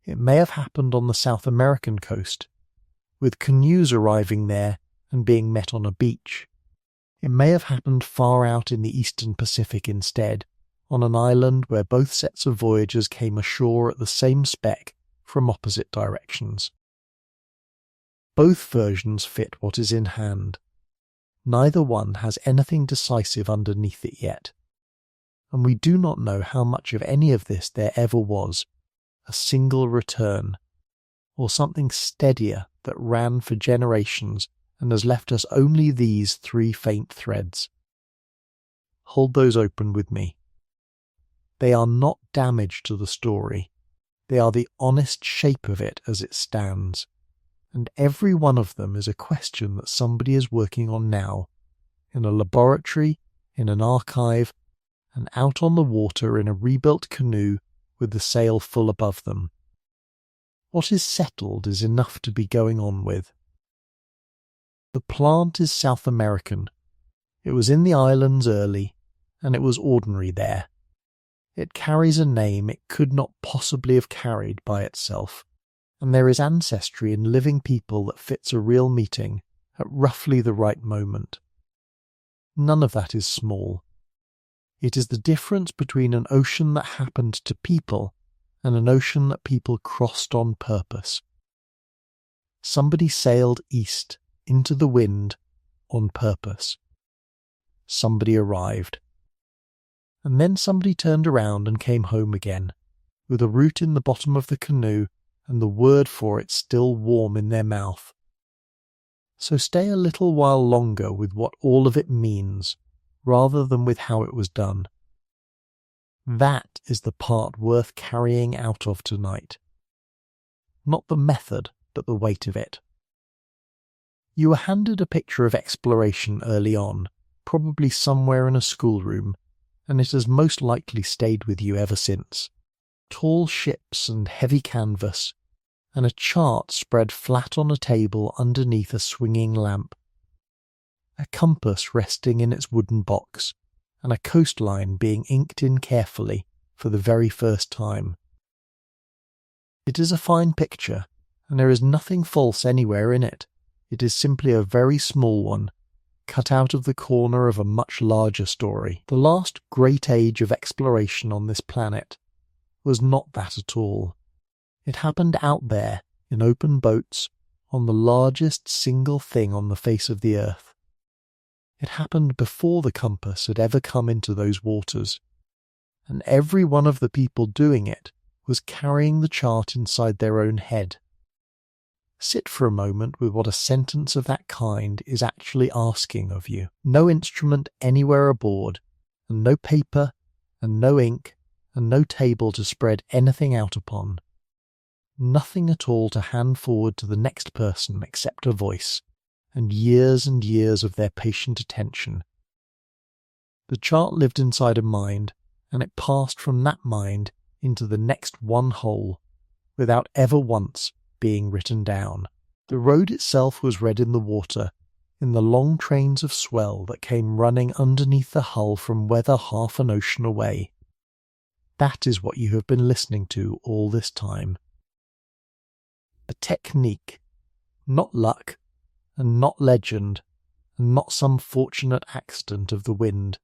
It may have happened on the South American coast, with canoes arriving there and being met on a beach. It may have happened far out in the Eastern Pacific instead, on an island where both sets of voyagers came ashore at the same speck from opposite directions. Both versions fit what is in hand. Neither one has anything decisive underneath it yet. And we do not know how much of any of this there ever was, a single return, or something steadier that ran for generations and has left us only these 3 faint threads. Hold those open with me. They are not damage to the story. They are the honest shape of it as it stands. and every one of them is a question that somebody is working on now, in a laboratory, in an archive, and out on the water in a rebuilt canoe with the sail full above them. What is settled is enough to be going on with. The plant is South American. It was in the islands early, and it was ordinary there. It carries a name it could not possibly have carried by itself, and there is ancestry in living people that fits a real meeting at roughly the right moment. None of that is small. It is the difference between an ocean that happened to people and an ocean that people crossed on purpose. Somebody sailed east into the wind on purpose. Somebody arrived. And then somebody turned around and came home again, with a root in the bottom of the canoe and the word for it still warm in their mouth. So stay a little while longer with what all of it means, rather than with how it was done. That is the part worth carrying out of tonight. Not the method, but the weight of it. You were handed a picture of exploration early on, probably somewhere in a schoolroom, and it has most likely stayed with you ever since. Tall ships and heavy canvas, and a chart spread flat on a table underneath a swinging lamp. A compass resting in its wooden box, and a coastline being inked in carefully for the very first time. It is a fine picture, and there is nothing false anywhere in it. It is simply a very small one, cut out of the corner of a much larger story. The last great age of exploration on this planet was not that at all. It happened out there, in open boats, on the largest single thing on the face of the earth. It happened before the compass had ever come into those waters, and every one of the people doing it was carrying the chart inside their own head. Sit for a moment with what a sentence of that kind is actually asking of you. No instrument anywhere aboard, and no paper, and no ink, and no table to spread anything out upon. Nothing at all to hand forward to the next person except a voice, and years of their patient attention. The chart lived inside a mind, and it passed from that mind into the next one whole, without ever once being written down. The road itself was read in the water, in the long trains of swell that came running underneath the hull from weather half an ocean away. That is what you have been listening to all this time. A technique, not luck, and not legend, and not some fortunate accident of the wind.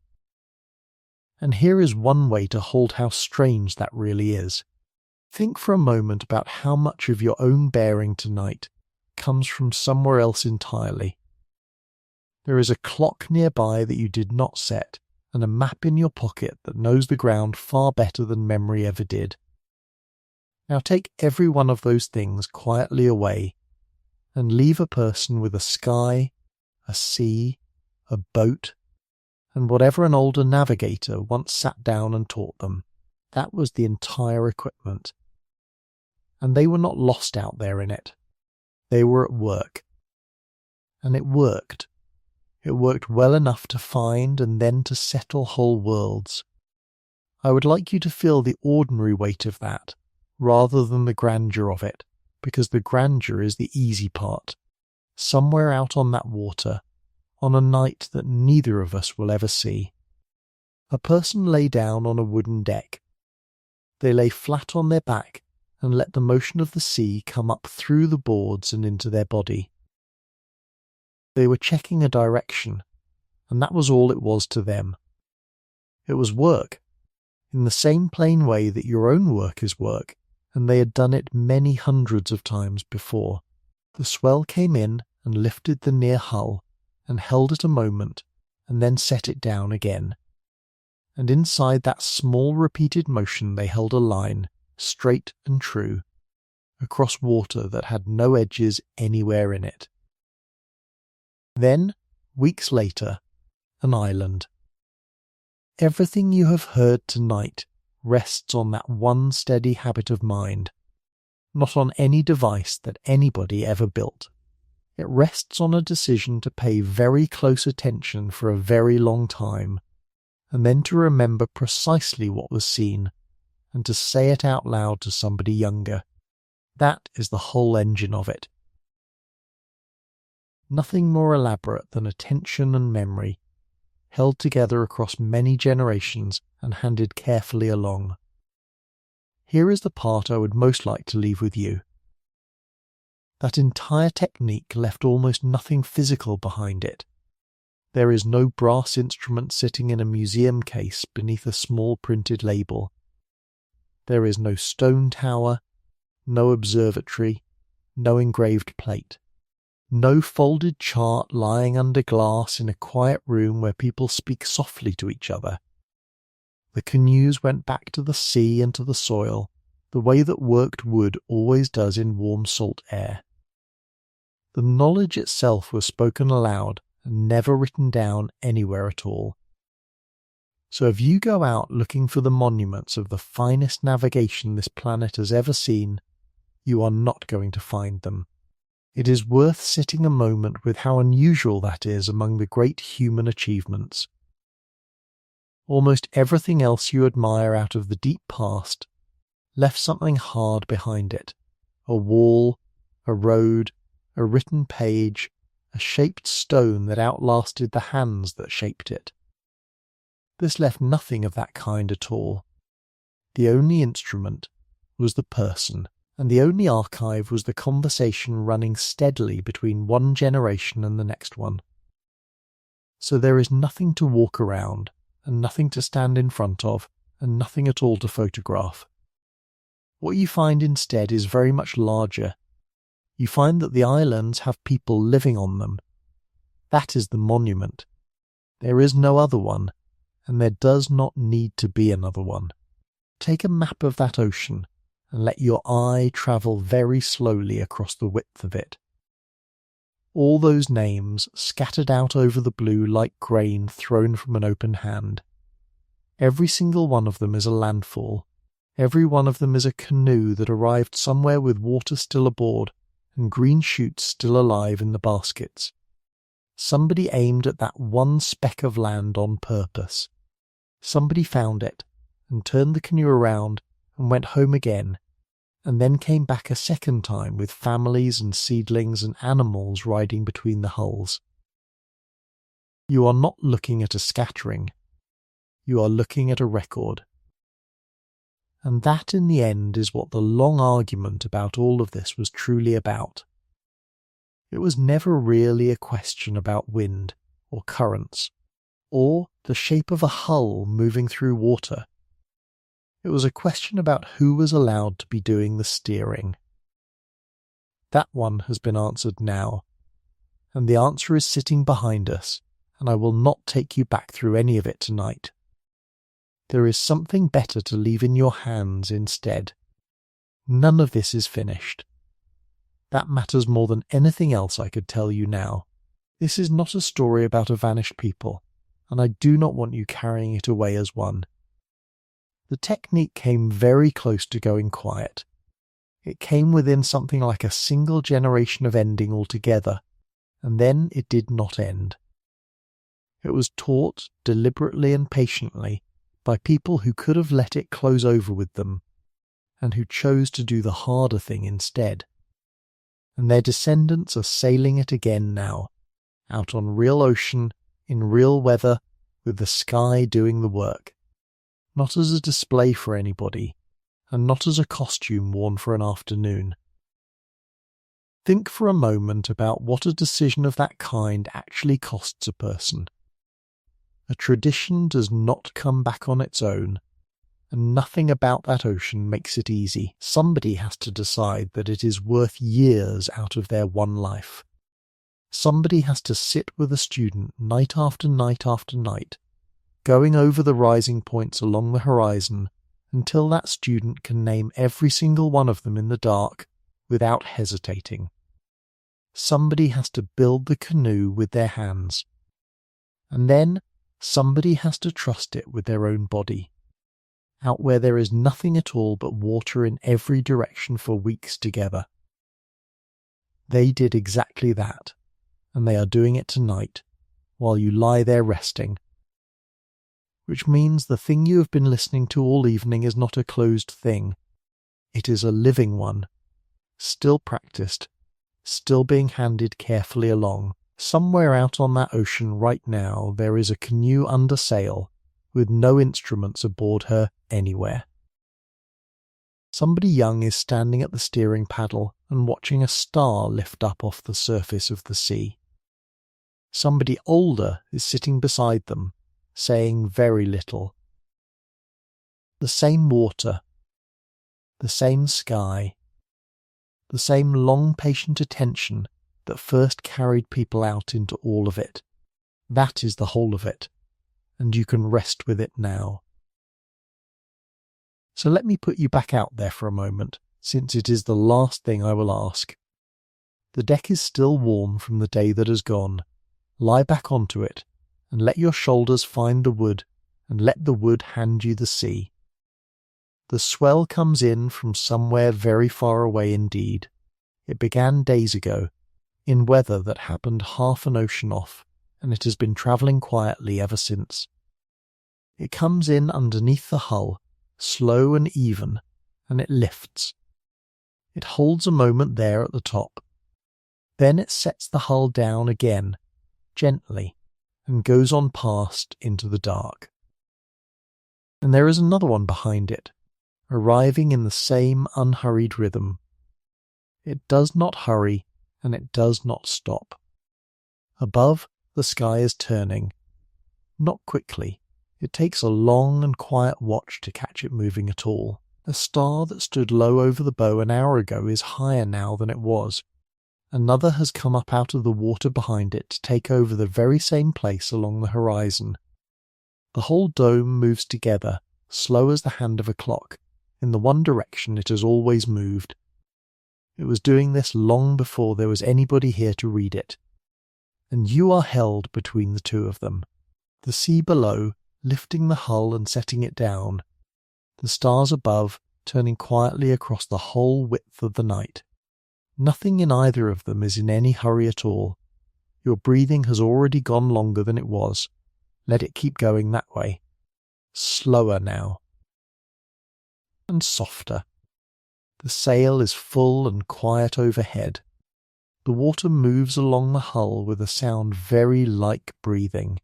And here is one way to hold how strange that really is. Think for a moment about how much of your own bearing tonight comes from somewhere else entirely. There is a clock nearby that you did not set, and a map in your pocket that knows the ground far better than memory ever did. Now take every one of those things quietly away, and leave a person with a sky, a sea, a boat, and whatever an older navigator once sat down and taught them. That was the entire equipment. And they were not lost out there in it. They were at work. And it worked. It worked well enough to find and then to settle whole worlds. I would like you to feel the ordinary weight of that, rather than the grandeur of it, because the grandeur is the easy part. Somewhere out on that water, on a night that neither of us will ever see. A person lay down on a wooden deck. They lay flat on their back and let the motion of the sea come up through the boards and into their body. They were checking a direction, and that was all it was to them. It was work, in the same plain way that your own work is work, and they had done it many hundreds of times before. The swell came in and lifted the near hull, and held it a moment, and then set it down again. And inside that small repeated motion they held a line, straight and true, across water that had no edges anywhere in it. Then, weeks later, an island. Everything you have heard tonight rests on that one steady habit of mind. not on any device that anybody ever built. It rests on a decision to pay very close attention for a very long time, and then to remember precisely what was seen, and to say it out loud to somebody younger. That is the whole engine of it. Nothing more elaborate than attention and memory, held together across many generations and handed carefully along. Here is the part I would most like to leave with you. That entire technique left almost nothing physical behind it. There is no brass instrument sitting in a museum case beneath a small printed label. There is no stone tower, no observatory, no engraved plate. No folded chart lying under glass in a quiet room where people speak softly to each other. The canoes went back to the sea and to the soil, the way that worked wood always does in warm salt air. The knowledge itself was spoken aloud and never written down anywhere at all. So if you go out looking for the monuments of the finest navigation this planet has ever seen, you are not going to find them. It is worth sitting a moment with how unusual that is among the great human achievements. Almost everything else you admire out of the deep past left something hard behind it. A wall, a road, a written page, a shaped stone that outlasted the hands that shaped it. This left nothing of that kind at all. The only instrument was the person, and the only archive was the conversation running steadily between one generation and the next one. So there is nothing to walk around, and nothing to stand in front of, and nothing at all to photograph. What you find instead is very much larger. You find that the islands have people living on them. That is the monument. There is no other one, and there does not need to be another one. Take a map of that ocean, and let your eye travel very slowly across the width of it. All those names scattered out over the blue like grain thrown from an open hand. Every single one of them is a landfall. Every one of them is a canoe that arrived somewhere with water still aboard and green shoots still alive in the baskets. Somebody aimed at that one speck of land on purpose. Somebody found it and turned the canoe around and went home again, and then came back a second time with families and seedlings and animals riding between the hulls. You are not looking at a scattering. You are looking at a record. And that in the end is what the long argument about all of this was truly about. It was never really a question about wind or currents or the shape of a hull moving through water. It was a question about who was allowed to be doing the steering. That one has been answered now, and the answer is sitting behind us, and I will not take you back through any of it tonight. There is something better to leave in your hands instead. None of this is finished. That matters more than anything else I could tell you now. This is not a story about a vanished people, and I do not want you carrying it away as one. The technique came very close to going quiet. It came within something like a single generation of ending altogether, and then it did not end. It was taught deliberately and patiently by people who could have let it close over with them, and who chose to do the harder thing instead. And their descendants are sailing it again now, out on real ocean, in real weather, with the sky doing the work. Not as a display for anybody, and not as a costume worn for an afternoon. Think for a moment about what a decision of that kind actually costs a person. A tradition does not come back on its own, and nothing about that ocean makes it easy. Somebody has to decide that it is worth years out of their one life. Somebody has to sit with a student night after night after night, going over the rising points along the horizon until that student can name every single one of them in the dark without hesitating. Somebody has to build the canoe with their hands. And then somebody has to trust it with their own body. out where there is nothing at all but water in every direction for weeks together. They did exactly that, and they are doing it tonight, while you lie there resting. Which means the thing you have been listening to all evening is not a closed thing. It is a living one, still practiced, still being handed carefully along. Somewhere out on that ocean right now there is a canoe under sail, with no instruments aboard her anywhere. Somebody young is standing at the steering paddle and watching a star lift up off the surface of the sea. Somebody older is sitting beside them, saying very little. The same water, the same sky, the same long patient attention that first carried people out into all of it. That is the whole of it, and you can rest with it now. So let me put you back out there for a moment, since it is the last thing I will ask. The deck is still warm from the day that has gone. Lie back onto it, and let your shoulders find the wood, and let the wood hand you the sea. The swell comes in from somewhere very far away indeed. It began days ago, in weather that happened half an ocean off, and it has been travelling quietly ever since. It comes in underneath the hull, slow and even, and it lifts. It holds a moment there at the top. Then it sets the hull down again, gently, and goes on past into the dark. And there is another one behind it, arriving in the same unhurried rhythm. It does not hurry, and it does not stop. Above, the sky is turning. Not quickly. It takes a long and quiet watch to catch it moving at all. A star that stood low over the bow an hour ago is higher now than it was. Another has come up out of the water behind it to take over the very same place along the horizon. The whole dome moves together, slow as the hand of a clock, in the one direction it has always moved. It was doing this long before there was anybody here to read it. And you are held between the two of them. The sea below, lifting the hull and setting it down. The stars above, turning quietly across the whole width of the night. Nothing in either of them is in any hurry at all. Your breathing has already gone longer than it was. Let it keep going that way. Slower now. And softer. The sail is full and quiet overhead. The water moves along the hull with a sound very like breathing.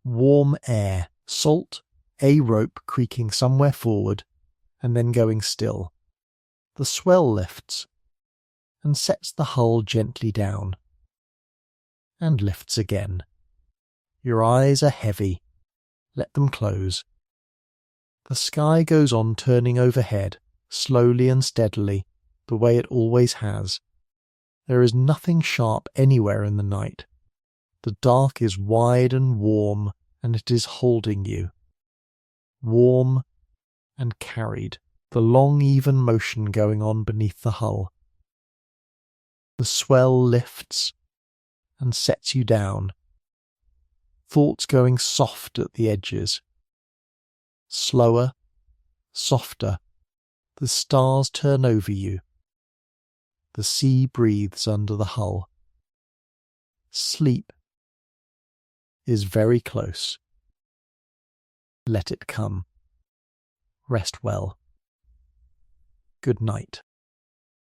Warm air, salt, a rope creaking somewhere forward, and then going still. The swell lifts, and sets the hull gently down, and lifts again. Your eyes are heavy. Let them close. The sky goes on turning overhead, slowly and steadily, the way it always has. There is nothing sharp anywhere in the night. The dark is wide and warm, and it is holding you. Warm and carried, the long even motion going on beneath the hull. The swell lifts and sets you down. Thoughts going soft at the edges. Slower, softer. The stars turn over you. The sea breathes under the hull. Sleep is very close. Let it come. Rest well. Good night.